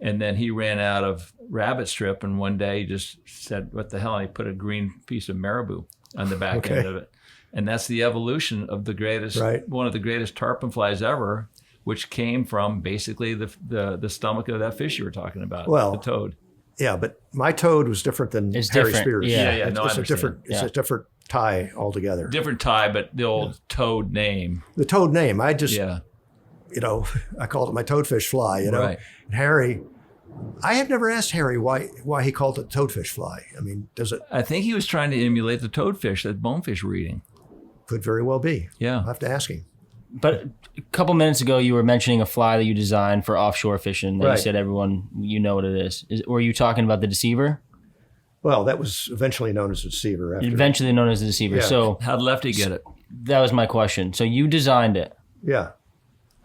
And then he ran out of rabbit strip, and one day he just said, what the hell? And he put a green piece of marabou on the back end of it. And that's the evolution of the greatest, Right. one of the greatest tarpon flies ever, which came from basically the stomach of that fish you were talking about, Well, the toad. Yeah, but my toad was different than It's Harry different. Spears. Yeah. Yeah, no, I it's a understand. different. It's a different tie altogether. Different tie, but the old toad name. The toad name, I just, Yeah. I called it my toadfish fly. Right. And Harry, I have never asked Harry why he called it toadfish fly. I mean, does it? I think he was trying to emulate the toadfish that bonefish were eating. Could very well be. Yeah. I'll have to ask him. But a couple minutes ago, you were mentioning a fly that you designed for offshore fishing. That Right. You said everyone, you know what it is. Were you talking about the deceiver? Well, that was eventually known as a deceiver. After, Eventually known as the deceiver. Yeah. So How'd Lefty get it? that was my question. So you designed it. yeah.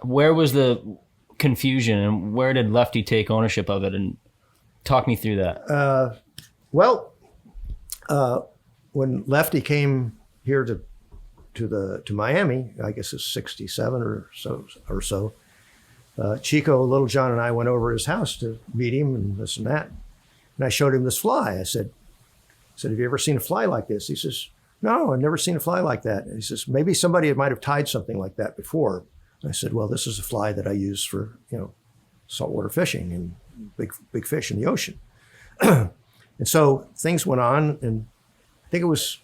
Where was the confusion, and where did Lefty take ownership of it? And talk me through that. Well, when Lefty came here to Miami, I guess it's 67 or so. Chico, Little John, and I went over to his house to meet him and this and that. And I showed him this fly. I said, have you ever seen a fly like this? He says, no, I've never seen a fly like that. And he says, maybe somebody might have tied something like that before. I said, well, this is a fly that I use for, saltwater fishing and big fish in the ocean. And so things went on, and I think it was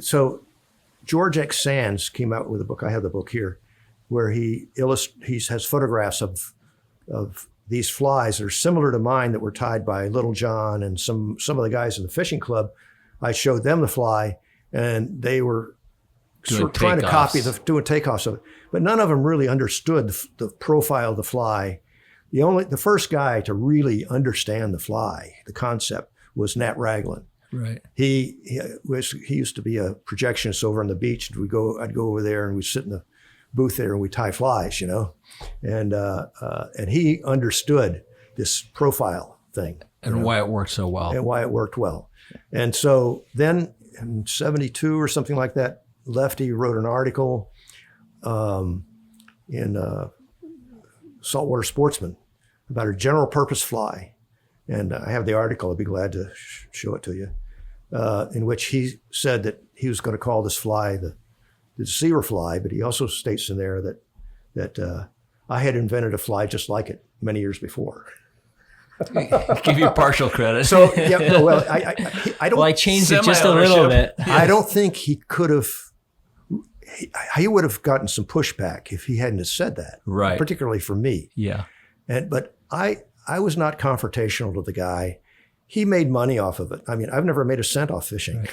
so George X. Sands came out with a book. I have the book here, where he has photographs of these flies that are similar to mine that were tied by Little John and some of the guys in the fishing club. I showed them the fly, and they were trying to copy doing takeoffs of it, but none of them really understood the profile of the fly. The first guy to really understand the fly, the concept, was Nat Raglan. Right. He used to be a projectionist over on the beach. I'd go over there and we'd sit in the booth there and we'd tie flies, and he understood this profile thing And why it worked so well. and why it worked well. And so then in 72 or something like that, Lefty wrote an article in Saltwater Sportsman about a general purpose fly. And I have the article. I'd be glad to show it to you, in which he said that he was going to call this fly the deceiver fly, but he also states in there that I had invented a fly just like it many years before. Give you partial credit. So yeah, no, well, I don't. Well, I changed it just a little bit. I don't think he could have. He would have gotten some pushback if he hadn't have said that, Right. particularly from me. Yeah. But I was not confrontational to the guy. He made money off of it. I mean, I've never made a cent off fishing.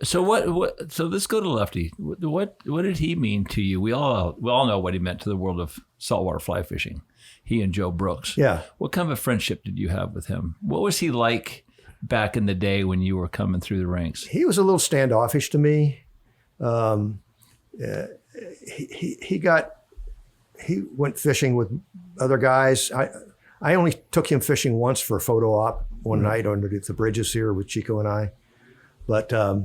So what? So let's go to Lefty. What did he mean to you? We all know what he meant to the world of saltwater fly fishing. He and Joe Brooks. Yeah. What kind of a friendship did you have with him? What was he like back in the day when you were coming through the ranks? He was a little standoffish to me. He went fishing with other guys. I only took him fishing once for a photo op one night underneath the bridges here with Chico and I, but I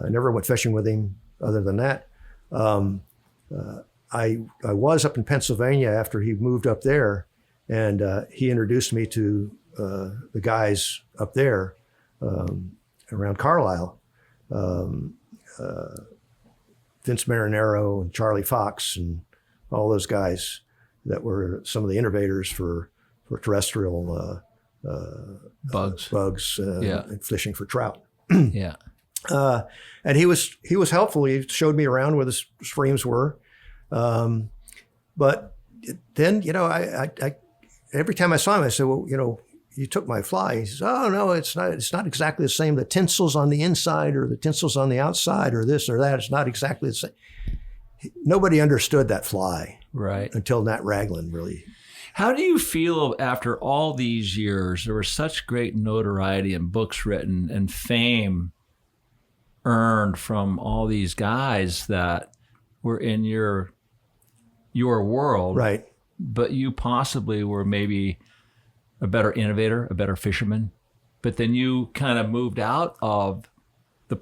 never went fishing with him other than that. I was up in Pennsylvania after he moved up there, and he introduced me to the guys up there around Carlisle, Vince Marinero and Charlie Fox and all those guys that were some of the innovators for terrestrial Bugs. and fishing for trout. Yeah. And he was helpful. He showed me around where the streams were. But then, I every time I saw him, I said, well, you took my fly. He says, oh, no, it's not exactly the same. The tinsel's on the inside or the tinsel's on the outside or this or that. It's not exactly the same. Nobody understood that fly Right. until Nat Raglan really. How do you feel after all these years? There was such great notoriety and books written and fame earned from all these guys that were in your world. Right. But you possibly were maybe a better innovator, a better fisherman. But then you kind of moved out of the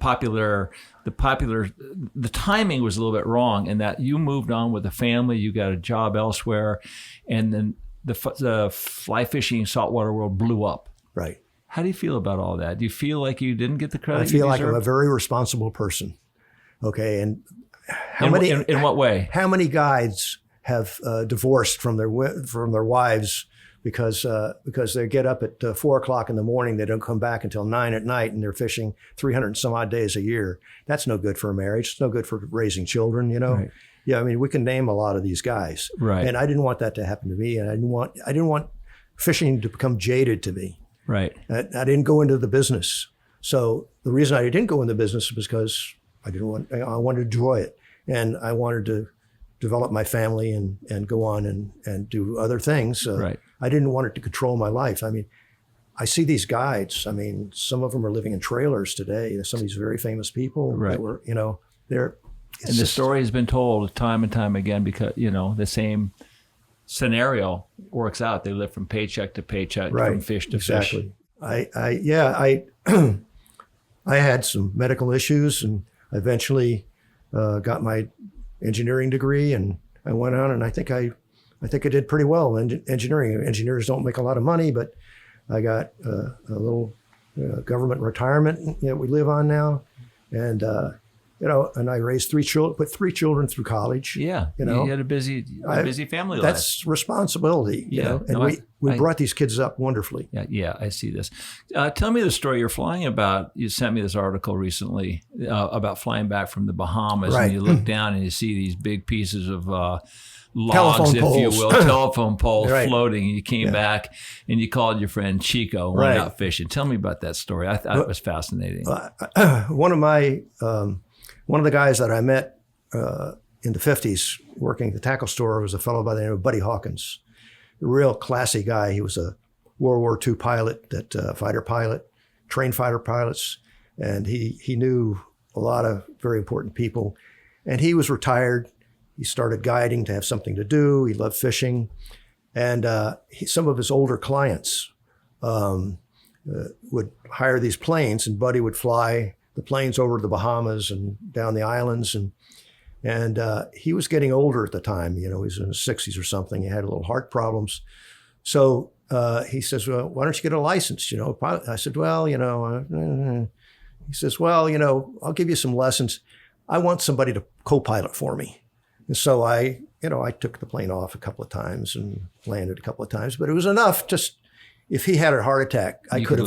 timing was a little bit wrong in that you moved on with a family, you got a job elsewhere, and then the fly fishing saltwater world blew up. Right. How do you feel about all that? Do you feel like you didn't get the credit I feel you like I'm deserve? a very responsible person. Okay. And In what way? How many guides have divorced from their wives because they get up at 4 o'clock in the morning, they don't come back until 9 at night, and they're fishing 300 and some odd days a year. That's no good for a marriage. It's no good for raising children, you know? Right. Yeah, I mean, we can name a lot of these guys. Right. And I didn't want that to happen to me, and I didn't want fishing to become jaded to me. Right. I didn't go into the business. So the reason I didn't go into the business was because I wanted to enjoy it, and I wanted to develop my family and go on and do other things. Right. I didn't want it to control my life. I mean, I see these guides. I mean, some of them are living in trailers today. Some of these very famous people Right. that were, they're. And the story has been told time and time again because, the same scenario works out. They live from paycheck to paycheck, from fish to exactly. fish. I had some medical issues, and eventually got my engineering degree, and I went on, and I think I did pretty well in engineering. Engineers don't make a lot of money, but I got a little government retirement that we live on now, and and I raised 3 children, put 3 children through college. Yeah, you had a busy family life. That's responsibility, you know. And we brought these kids up wonderfully. Yeah, I see this. Tell me the story you're flying about. You sent me this article recently about flying back from the Bahamas, Right. and you look down and you see these big pieces of logs, Telephone if poles. you will, telephone poles Right. floating. And you came back and you called your friend Chico and went Right. out fishing. Tell me about that story. I thought it was fascinating. One of the guys that I met in the 50s working at the tackle store was a fellow by the name of Buddy Hawkins, a real classy guy. He was a World War II pilot, fighter pilot, trained fighter pilots, and he knew a lot of very important people. And he was retired. He started guiding to have something to do. He loved fishing. And some of his older clients would hire these planes, and Buddy would fly the planes over to the Bahamas and down the islands. And he was getting older at the time. He was in his 60s or something. He had a little heart problems. So he says, well, why don't you get a license? I said, well, he says, well, I'll give you some lessons. I want somebody to co-pilot for me. And so I took the plane off a couple of times and landed a couple of times, but it was enough. Just if he had a heart attack, I could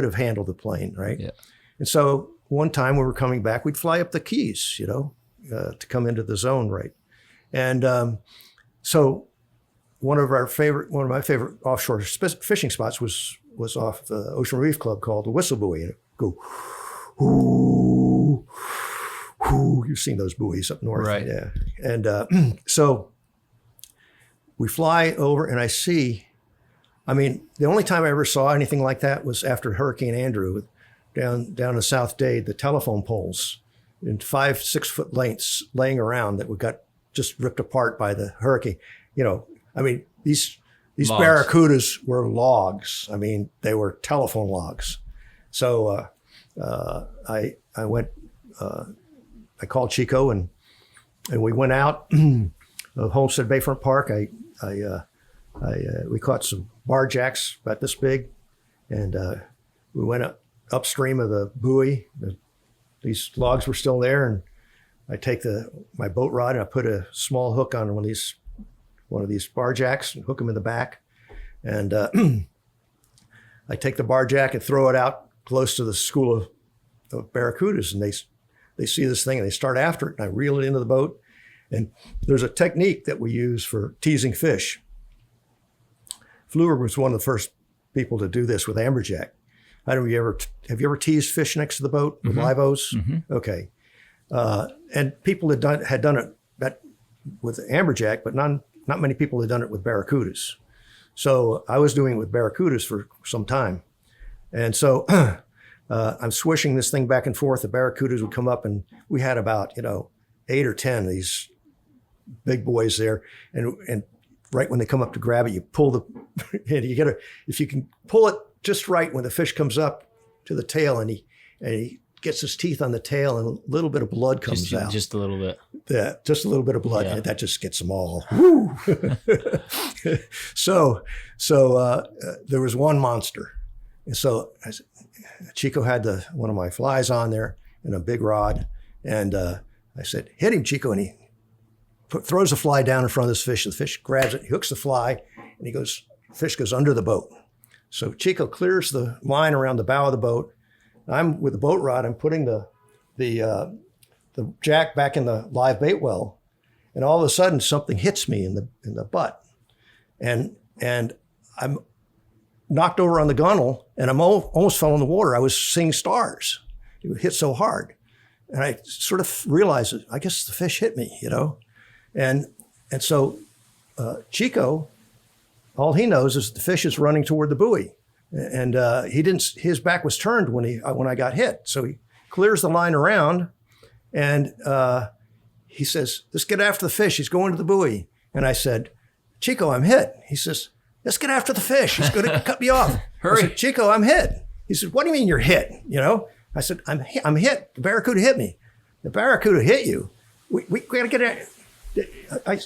have handled the plane, right? Yeah. And so one time we were coming back, we'd fly up the Keys, to come into the zone, right? And so one of my favorite offshore fishing spots was off the Ocean Reef Club called the Whistle Buoy. And go, ooh, ooh, you've seen those buoys up north, right? Yeah. And so we fly over, and I see. I mean, the only time I ever saw anything like that was after Hurricane Andrew. Down in South Dade, the telephone poles in 5-6 foot lengths laying around that got just ripped apart by the hurricane. I mean, these logs. Barracudas were logs. I mean, they were telephone logs. So I went. I called Chico and we went out of Homestead Bayfront Park. We caught some barjacks about this big, and we went upstream of the buoy. These logs were still there, and I take my boat rod and I put a small hook on one of these barjacks and hook them in the back, and I take the barjack and throw it out close to the school of barracudas, and they see this thing and they start after it, and I reel it into the boat. And there's a technique that we use for teasing fish. Fluor was one of the first people to do this with amberjack. I don't know, have you ever teased fish next to the boat with live O's? Mm-hmm. Okay. And people had done it with amberjack, but not many people had done it with barracudas. So I was doing it with barracudas for some time. And so I'm swishing this thing back and forth. The barracudas would come up, and we had about, 8 or 10 of these big boys there. And right when they come up to grab it, you pull and if you can pull it just right when the fish comes up to the tail, and he gets his teeth on the tail, and a little bit of blood comes out. Just a little bit. Yeah, just a little bit of blood. Yeah. And that just gets them all. Woo! So there was one monster. And so Chico had one of my flies on there and a big rod. And I said, hit him, Chico. And he throws the fly down in front of this fish. The fish grabs it, he hooks the fly, and the fish goes under the boat. So Chico clears the line around the bow of the boat. I'm with the boat rod. I'm putting the jack back in the live bait well, and all of a sudden something hits me in the butt, and I'm knocked over on the gunnel, and I'm almost fell in the water. I was seeing stars. It hit so hard, and I sort of realized that I guess the fish hit me, and so Chico, all he knows is the fish is running toward the buoy. And his back was turned when I got hit. So he clears the line around, and he says, let's get after the fish. He's going to the buoy. And I said, Chico, I'm hit. He says, let's get after the fish. He's going to cut me off. Hurry. I said, Chico, I'm hit. He said, what do you mean you're hit? I said, I'm hit. The barracuda hit me. The barracuda hit you. We got to get it.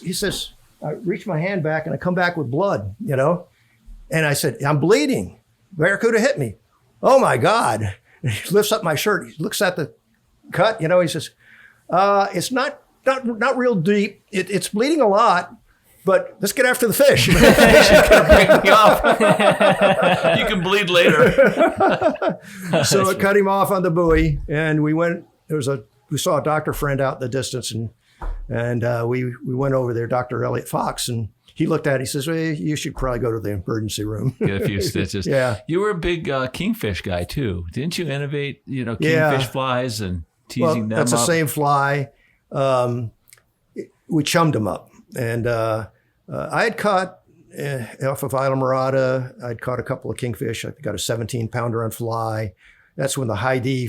He says, I reach my hand back, and I come back with blood, And I said, I'm bleeding. Barracuda hit me. Oh my God. And he lifts up my shirt. He looks at the cut, he says, it's not real deep. It's bleeding a lot, but let's get after the fish. Break me off. You can bleed later. So I cut him off on the buoy, and we saw a doctor friend out in the distance, and we went over there, Dr. Elliot Fox, and he looked at it. He says, well, you should probably go to the emergency room. Get a few stitches. Yeah. You were a big kingfish guy, too. Didn't you innovate, kingfish flies and teasing them up? That's the same fly. We chummed them up. And I had caught, off of Isla Morada, I'd caught a couple of kingfish. I got a 17-pounder on fly. That's when the high D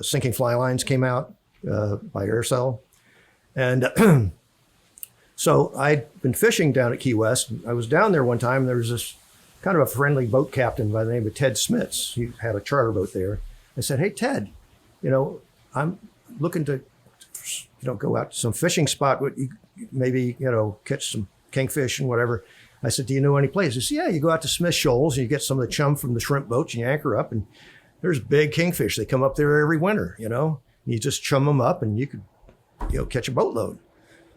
sinking fly lines came out by Aircel. And so I'd been fishing down at Key West. I was down there one time, and there was this kind of a friendly boat captain by the name of Ted Smits. He had a charter boat there. I said, hey, Ted, I'm looking to, go out to some fishing spot, maybe, catch some kingfish and whatever. I said, do you know any place? He said, yeah, you go out to Smith Shoals, and you get some of the chum from the shrimp boats, and you anchor up, and there's big kingfish. They come up there every winter, You just chum them up, and you could, catch a boatload.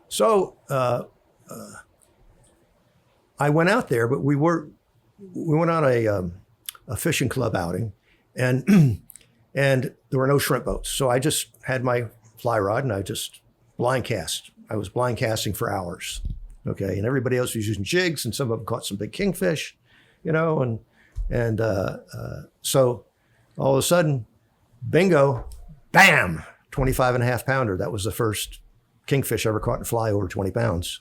So I went out there, but we went on a fishing club outing, and there were no shrimp boats. So I just had my fly rod, and I just blind cast. I was blind casting for hours, okay. And everybody else was using jigs, and some of them caught some big kingfish, and so all of a sudden, bingo, bam, 25.5-pounder. That was the first kingfish ever caught in fly over 20 pounds.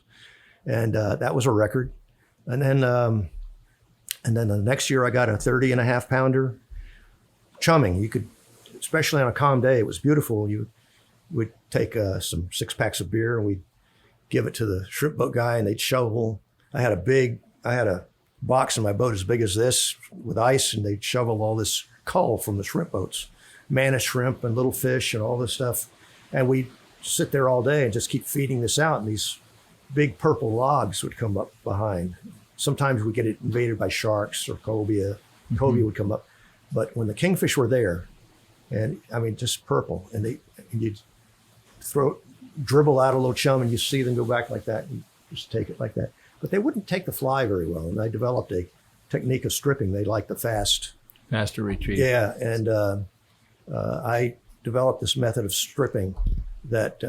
And that was a record. And then the next year I got a 30.5-pounder chumming. You could, especially on a calm day, it was beautiful. You would take some 6-packs of beer, and we'd give it to the shrimp boat guy, and they'd shovel. I had a box in my boat as big as this with ice, and they'd shovel all this cull from the shrimp boats, manna shrimp and little fish and all this stuff. And we'd sit there all day and just keep feeding this out, and these big purple logs would come up behind. Sometimes we'd get invaded by sharks or cobia. Cobia would come up. But when the kingfish were there, and just purple, and you'd dribble out a little chum, and you see them go back like that, and just take it like that. But they wouldn't take the fly very well, and I developed a technique of stripping. They like the faster retreat. Yeah, and I developed this method of stripping that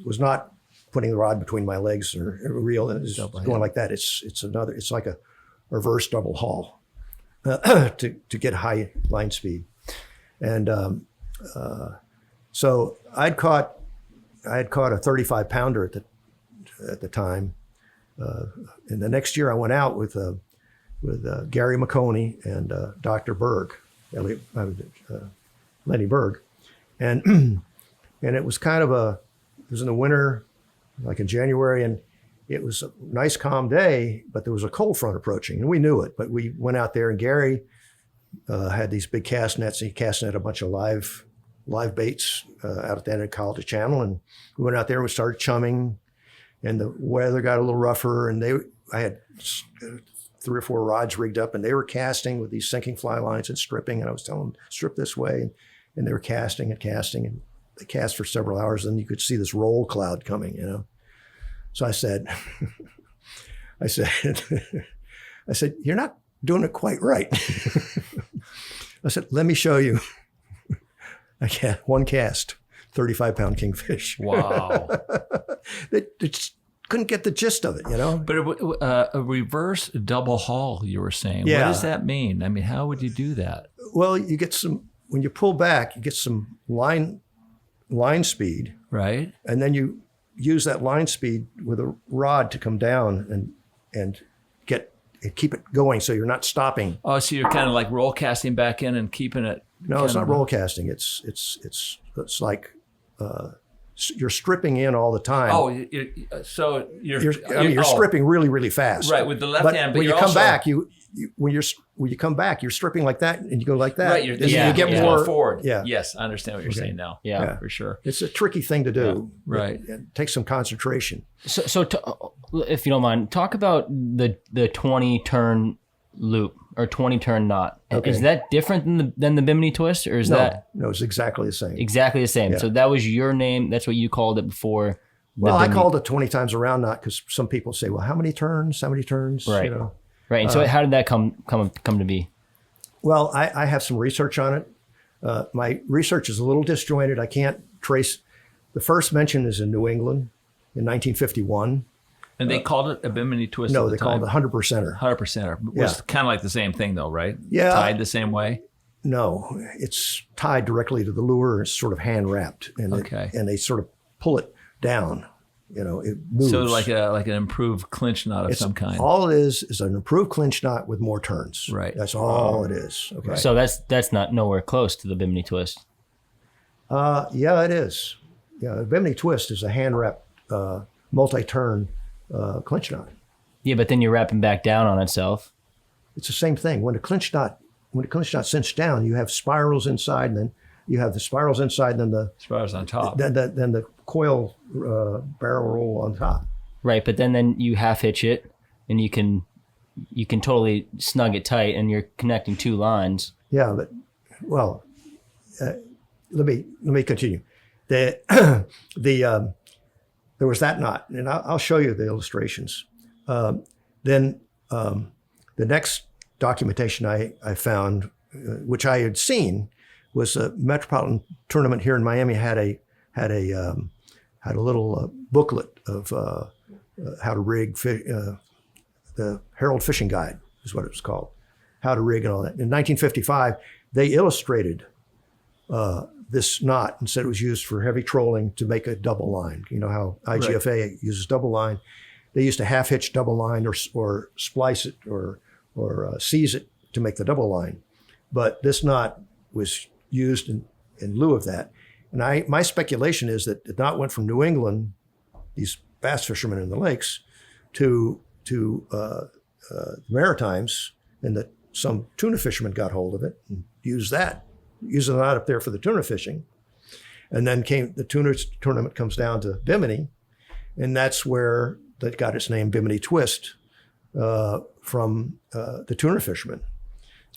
was not putting the rod between my legs or a reel, and it's going like that. It's like a reverse double haul to get high line speed. And so I had caught a 35-pounder at the time, and the next year I went out with Gary McConey and Dr. Berg, Lenny Berg, and and it was kind of it was in the winter, like in January, and it was a nice calm day, but there was a cold front approaching, and we knew it. But we went out there, and Gary had these big cast nets, and he cast net a bunch of live baits out at the end of College Channel, and we went out there and we started chumming, and the weather got a little rougher, and I had 3 or 4 rods rigged up, and they were casting with these sinking fly lines and stripping, and I was telling them, strip this way, and they were casting, and they cast for several hours, and you could see this roll cloud coming, you know. So I said, I said, you're not doing it quite right. I said, let me show you. One cast, 35-pound kingfish. Wow. They just couldn't get the gist of it, you know? But a reverse double haul, you were saying. Yeah. What does that mean? I mean, how would you do that? Well, you get when you pull back, you get some line speed. Right. And then you use that line speed with a rod to come down and keep it going so you're not stopping. Oh, so you're kind of like roll casting back in and keeping it. No, it's not roll casting. It's like you're stripping in all the time. Oh, so you're stripping really, really fast. Right, with the left hand. But when you come back, when you come back, you're stripping like that, and you go like that. Right, you get more forward. Yeah. Yes, I understand what you're saying now. Yeah, for sure. It's a tricky thing to do. Yeah. Right. It takes some concentration. So if you don't mind, talk about the 20 turn loop or 20 turn knot. Okay. Is that different than the bimini twist, or is that No, it's exactly the same. exactly the same? Yeah. So that was your name. That's what you called it before. Well, I called it 20 times around knot because some people say, well, how many turns? Right. You know? Right. And so how did that come to be? Well, I have some research on it. My research is a little disjointed. I can't trace. The first mention is in New England in 1951. And they called it a bimini twist. No, at the they called it time. 100%er. 100%er. Was kind of like the same thing, though, right? Yeah. Tied the same way. No, it's tied directly to the lure. It's sort of hand wrapped, and they sort of pull it down. You know, it moves. So like an improved clinch knot of some kind. All it is an improved clinch knot with more turns. Right. That's all it is. Okay. So that's not nowhere close to the bimini twist. Yeah, it is. Yeah, the bimini twist is a hand wrapped multi-turn clinch knot. Yeah, but then you're wrapping back down on itself. It's the same thing. When the clinch knot cinches down, you have spirals inside, and then you have the spirals inside, and then the spirals on top. Then the coil barrel roll on top. Right, but then you half hitch it, and you can totally snug it tight, and you're connecting 2 lines. Yeah, but well, let me continue. There was that knot, and I'll show you the illustrations. Then the next documentation I found, which I had seen, was a metropolitan tournament here in Miami had a little booklet of how to rig the Herald Fishing Guide is what it was called, how to rig and all that. In 1955, they illustrated this knot and said it was used for heavy trolling to make a double line. You know how IGFA uses double line. They used a half hitch double line or splice it or seize it to make the double line. But this knot was used in lieu of that. And my speculation is that the knot went from New England, these bass fishermen in the lakes, to the Maritimes, and that some tuna fishermen got hold of it and used the knot up there for the tuna fishing. And then the tuna tournament comes down to Bimini, and that's where that got its name, Bimini Twist, from the tuna fishermen.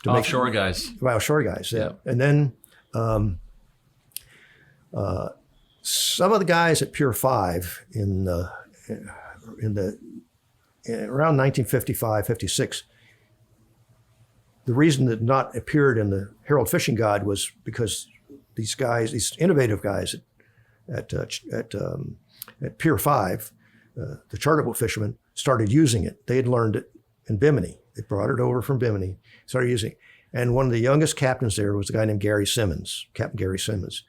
Offshore guys. Offshore guys, yeah. And then some of the guys at Pier 5 in around 1955, 56, the reason that not appeared in the Herald Fishing Guide was because these innovative guys at Pier 5, the charter boat fishermen, started using it. They had learned it in Bimini. They brought it over from Bimini, started using it. And one of the youngest captains there was a guy named Captain Gary Simmons.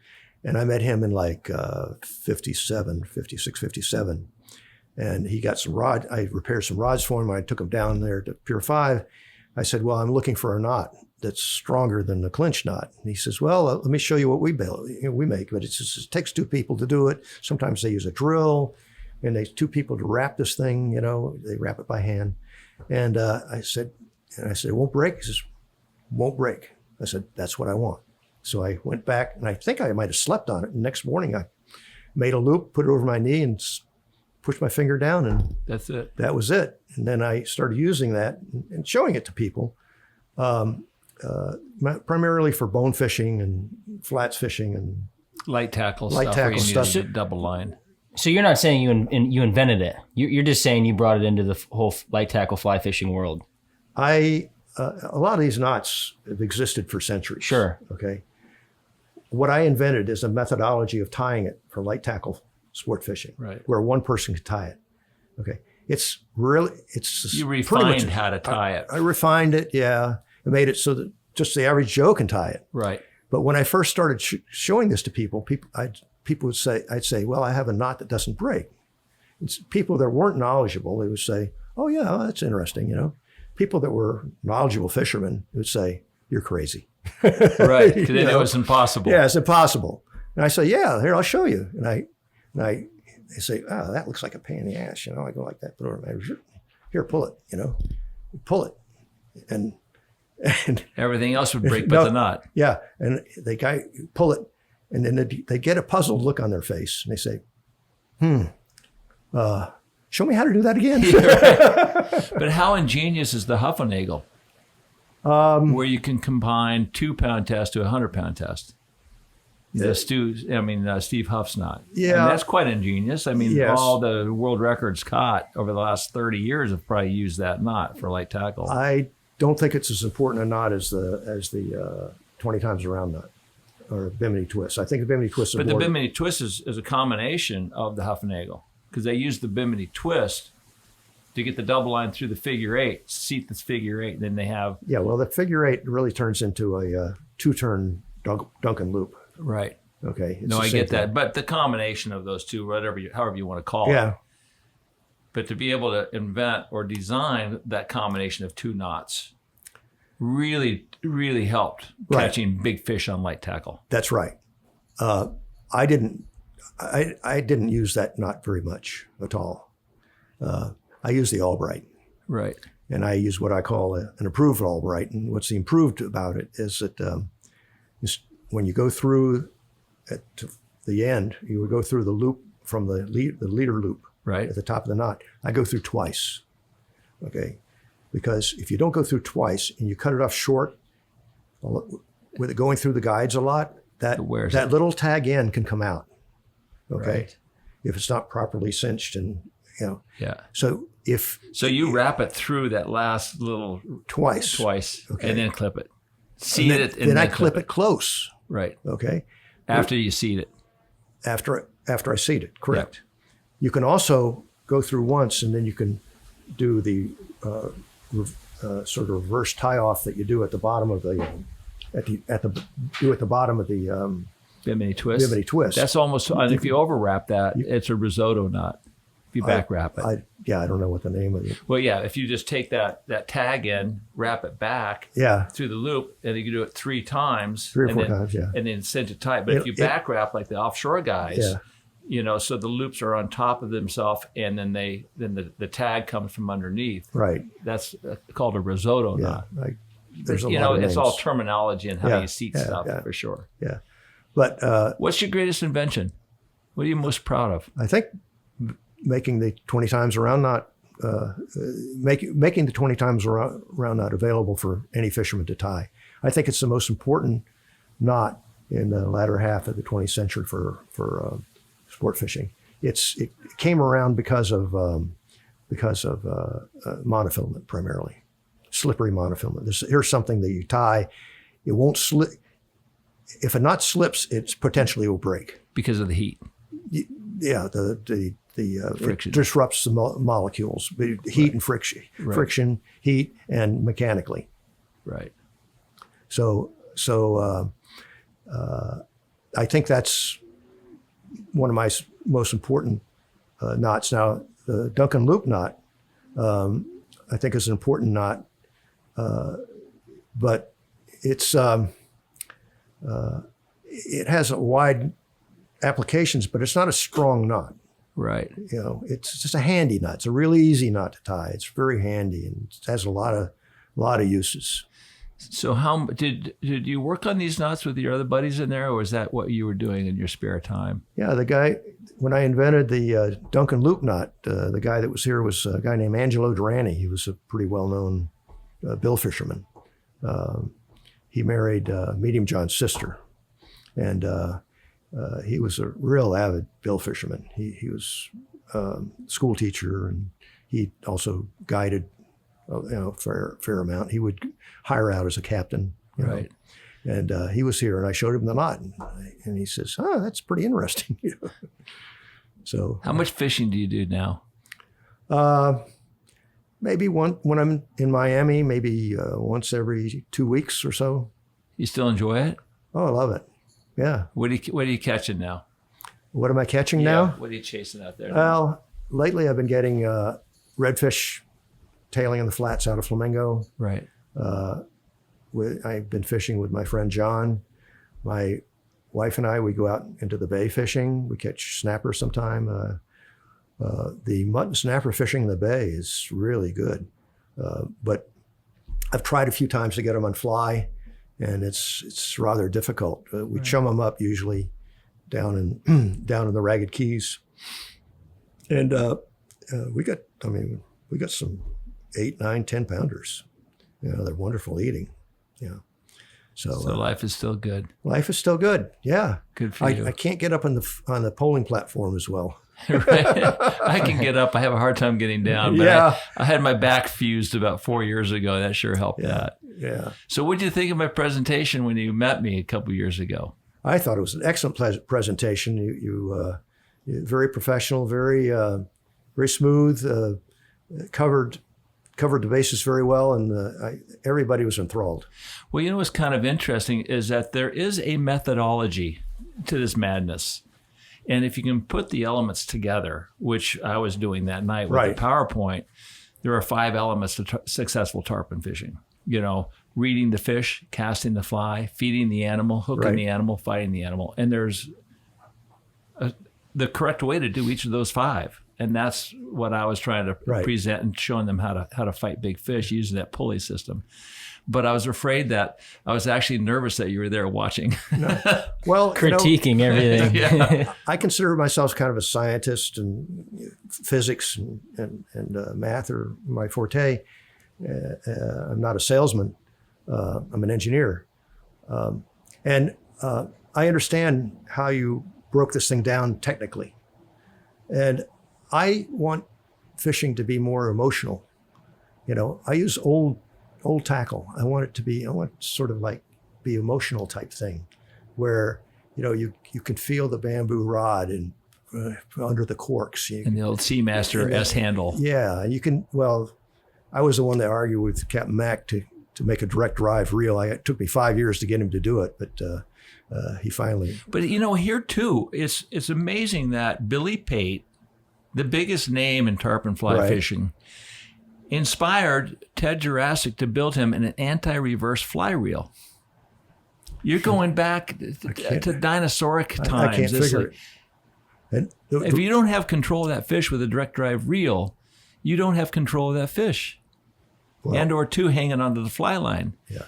And I met him in like 56, 57. And he got some rod. I repaired some rods for him. I took him down there to Pier 5. I said, well, I'm looking for a knot that's stronger than the clinch knot. And he says, well, let me show you what we build. We make, but it takes 2 people to do it. Sometimes they use a drill, and they 2 people to wrap this thing. They wrap it by hand. And I said, it won't break. He says, won't break. I said, that's what I want. So I went back, and I think I might have slept on it. And next morning, I made a loop, put it over my knee, and pushed my finger down, and that's it. That was it. And then I started using that and showing it to people, primarily for bone fishing and flats fishing and light tackle stuff. Double line. So you're not saying you invented it. You're just saying you brought it into the whole light tackle fly fishing world. A lot of these knots have existed for centuries. Sure. Okay. What I invented is a methodology of tying it for light tackle sport fishing, right, where one person could tie it. Okay. It's you refined how to tie it. I refined it. Yeah. I made it so that just the average Joe can tie it. Right. But when I first started showing this to people would say, I'd say, well, I have a knot that doesn't break. It's people that weren't knowledgeable, they would say, oh yeah, that's interesting. People that were knowledgeable fishermen would say, you're crazy. Right. Because they know it's impossible. Yeah, it's impossible. And I say, yeah, here, I'll show you. And they say, oh, that looks like a pain in the ass. I go like that, put it over my, here, pull it, pull it. And everything else would break but the knot. Yeah. And the guy pull it, and then they get a puzzled look on their face, and they say, show me how to do that again. Right. But how ingenious is the Huffenagel? Where you can combine 2-pound test to a 100-pound test. Steve Huff's knot. Yeah. And that's quite ingenious. Yes. All the world records caught over the last 30 years have probably used that knot for light tackle. I don't think it's as important a knot as the 20 times around knot or bimini twist. I think the bimini twist is But the bimini twist is a combination of the Huffenagel, because they use the bimini twist to get the double line through the figure 8, seat this figure 8, and then they have... Yeah, well, the figure 8 really turns into a 2-turn Duncan loop. Right. Okay. No, I get that. But the combination of those two, however you want to call it. But to be able to invent or design that combination of 2 knots really, really helped catching big fish on light tackle. That's right. I didn't use that knot very much at all. I use the Albright. Right. And I use what I call an improved Albright. And what's improved about it is that when you go through at the end, you would go through the loop from the leader loop at the top of the knot. I go through twice, okay? Because if you don't go through twice and you cut it off short, with it going through the guides a lot, that little tag end can come out, okay? Right. If it's not properly cinched and, Yeah. So you wrap it through that last little... Twice. Okay. And then clip it. Then I clip it close. Right. Okay. After you seed it. After I seed it, correct. Yep. You can also go through once, and then you can do the sort of reverse tie off that you do at the bottom of the bottom of the bimini twist. Bimini twist. That's almost. And if you overwrap that, it's a risotto knot. If you back wrap it. I don't know what the name of it. Well, yeah. If you just take that tag in, wrap it back. Yeah. Through the loop, and you can do it 3 times. 3 or 4 times. Yeah. And then cinch it tight. But if you back wrap like the offshore guys. Yeah. So the loops are on top of themselves, and then the tag comes from underneath. Right. That's called a risotto knot. There's a lot of names. It's all terminology and how you seat stuff for sure. Yeah. But what's your greatest invention? What are you most proud of? I think making the 20 times around knot, making the 20 times around knot available for any fisherman to tie. I think it's the most important knot in the latter half of the 20th century for sport fishing. It came around because of monofilament primarily, slippery monofilament. Here's something that you tie, it won't slip. If a knot slips, it potentially will break because of the heat. Yeah, the friction. It disrupts the molecules, heat and friction, heat, and mechanically. Right. So I think that's one of my most important knots. Now, the Duncan loop knot, I think is an important knot, but it's it has a wide applications, but it's not a strong knot. Right. You know, it's just a handy knot. It's a really easy knot to tie. It's very handy and it has a lot of uses. So how did you work on these knots with your other buddies in there, or was that what you were doing in your spare time? Yeah, the guy, when I invented the Duncan loop knot, the guy that was here was a guy named Angelo Durrani. He was a pretty well-known bill fisherman. He married Medium John's sister, and he was a real avid bill fisherman. He was a school teacher, and he also guided fair amount. He would hire out as a captain, you know. Right. And he was here, and I showed him the knot, and he says, "Oh, that's pretty interesting." So, how much fishing do you do now? Maybe when I'm in Miami, maybe once every 2 weeks or so. You still enjoy it? Oh, I love it. Yeah. What are you catching now? What am I catching now? What are you chasing out there? Well, lately I've been getting redfish tailing in the flats out of Flamingo. Right. I've been fishing with my friend John. My wife and I, we go out into the bay fishing. We catch snapper sometime. The mutton snapper fishing in the bay is really good. But I've tried a few times to get them on fly, and it's rather difficult. We chum them up usually down in the Ragged Keys. And we got some 8, 9, 10 pounders. You know, they're wonderful eating. Yeah. So life is still good. Life is still good. Yeah. Good for you. I can't get up on the polling platform as well. Right. I can get up. I have a hard time getting down. But yeah. I had my back fused about 4 years ago. That sure helped that. Yeah. So what did you think of my presentation when you met me a couple of years ago? I thought it was an excellent presentation. You very professional, very smooth, covered the bases very well, and everybody was enthralled. Well, you know what's kind of interesting is that there is a methodology to this madness. And if you can put the elements together, which I was doing that night with the PowerPoint, there are 5 elements to successful tarpon fishing. You know, reading the fish, casting the fly, feeding the animal, hooking the animal, fighting the animal. And there's the correct way to do each of those 5. And that's what I was trying to present and showing them how to fight big fish using that pulley system. But I was afraid that I was actually nervous that you were there watching. No. Well, critiquing everything. Yeah. I consider myself kind of a scientist, and physics and math are my forte. I'm not a salesman. I'm an engineer. And I understand how you broke this thing down technically. And I want fishing to be more emotional. You know, I use old tackle. I want sort of like be emotional type thing, where, you know, you can feel the bamboo rod and under the corks. And the old Seamaster S handle. Yeah, you can. Well, I was the one that argued with Captain Mack to make a direct drive reel. It took me 5 years to get him to do it, but he finally. But you know, here too, it's amazing that Billy Pate, the biggest name in tarpon fly fishing, inspired Ted Jurassic to build him an anti-reverse fly reel. You're going back to dinosauric times. I can't figure it. And if you don't have control of that fish with a direct drive reel, you don't have control of that fish. Well, and or 2 hanging onto the fly line. Yeah.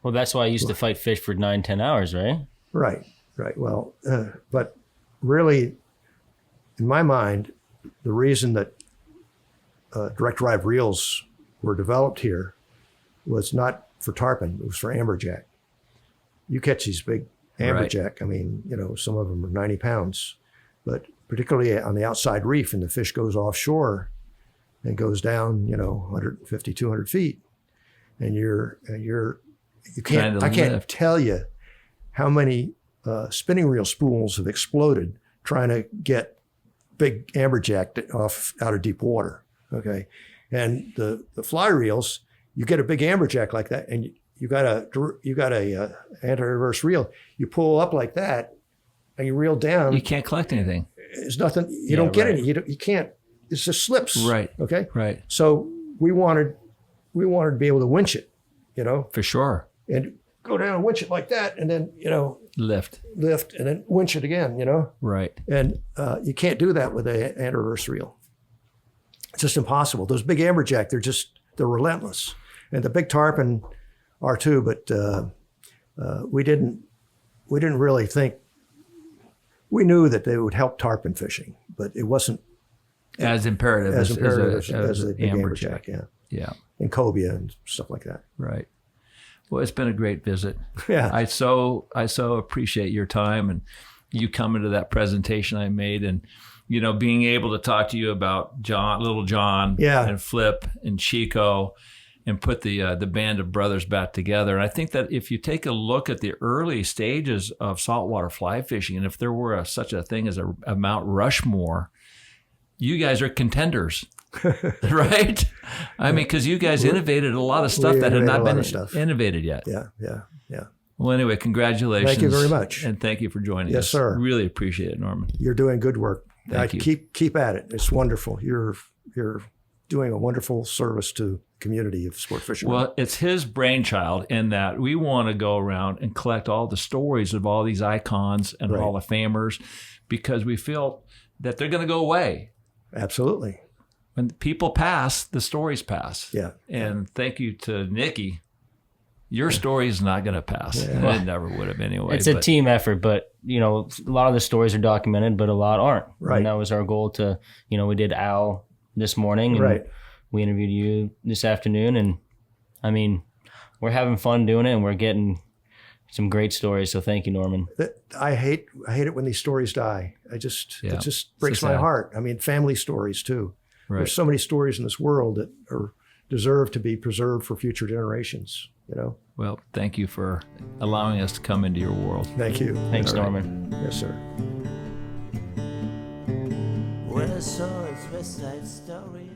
Well, that's why I used to fight fish for 9-10 hours, right? Right. Well, but really, in my mind, the reason that direct drive reels were developed here was not for tarpon, it was for amberjack. You catch these big amberjack, I mean, you know, some of them are 90 pounds, but particularly on the outside reef, and the fish goes offshore and goes down, you know, 150, 200 feet. And I can't tell you how many spinning reel spools have exploded trying to get big amberjack out of deep water. Okay. And the fly reels, you get a big amberjack like that, and you got a anti-reverse reel. You pull up like that and you reel down. You can't collect anything. There's nothing, you don't get any, you can't just slips. Right. Okay. Right. So we wanted to be able to winch it, For sure. and go down and winch it like that, and then Lift. lift and then winch it again, Right. And you can't do that with a anti-reverse reel. It's just impossible. Those big amberjack, they're relentless, and the big tarpon are too. But we didn't really think. We knew that they would help tarpon fishing, but it wasn't As imperative as as the big amberjack, Yeah. and cobia and stuff like that. Right. Well, it's been a great visit. Yeah. I so appreciate your time and you coming to that presentation I made, and being able to talk to you about Little John, Yeah. and Flip and Chico, and put the band of brothers back together. And I think that if you take a look at the early stages of saltwater fly fishing, and if there were such a thing as a Mount Rushmore, you guys are contenders. Right? I mean, because you guys innovated a lot of stuff that had not been innovated yet. Yeah. Well, anyway, congratulations. Thank you very much. And thank you for joining us. Yes, sir. Really appreciate it, Norman. You're doing good work. Thank you. Keep at it. It's wonderful. You're doing a wonderful service to the community of sport fishermen. Well, it's his brainchild in that we want to go around and collect all the stories of all these icons and Right. Hall of Famers, because we feel that they're going to go away. Absolutely. When people pass, the stories pass. Yeah. And thank you to Nikki. Your story is not going to pass. Yeah. It never would have anyway. It's a team effort, but a lot of the stories are documented, but a lot aren't. Right. And that was our goal to, we did Al this morning, and Right. we interviewed you this afternoon, and I mean, we're having fun doing it, and we're getting some great stories. So thank you, Norman. I hate it when these stories die. It just breaks So my sad. heart. I mean, family stories too. Right. There's so many stories in this world that deserve to be preserved for future generations. Well, thank you for allowing us to come into your world. Thank you. Thanks, All right. Norman. Yes, sir. When I saw its West Side Story.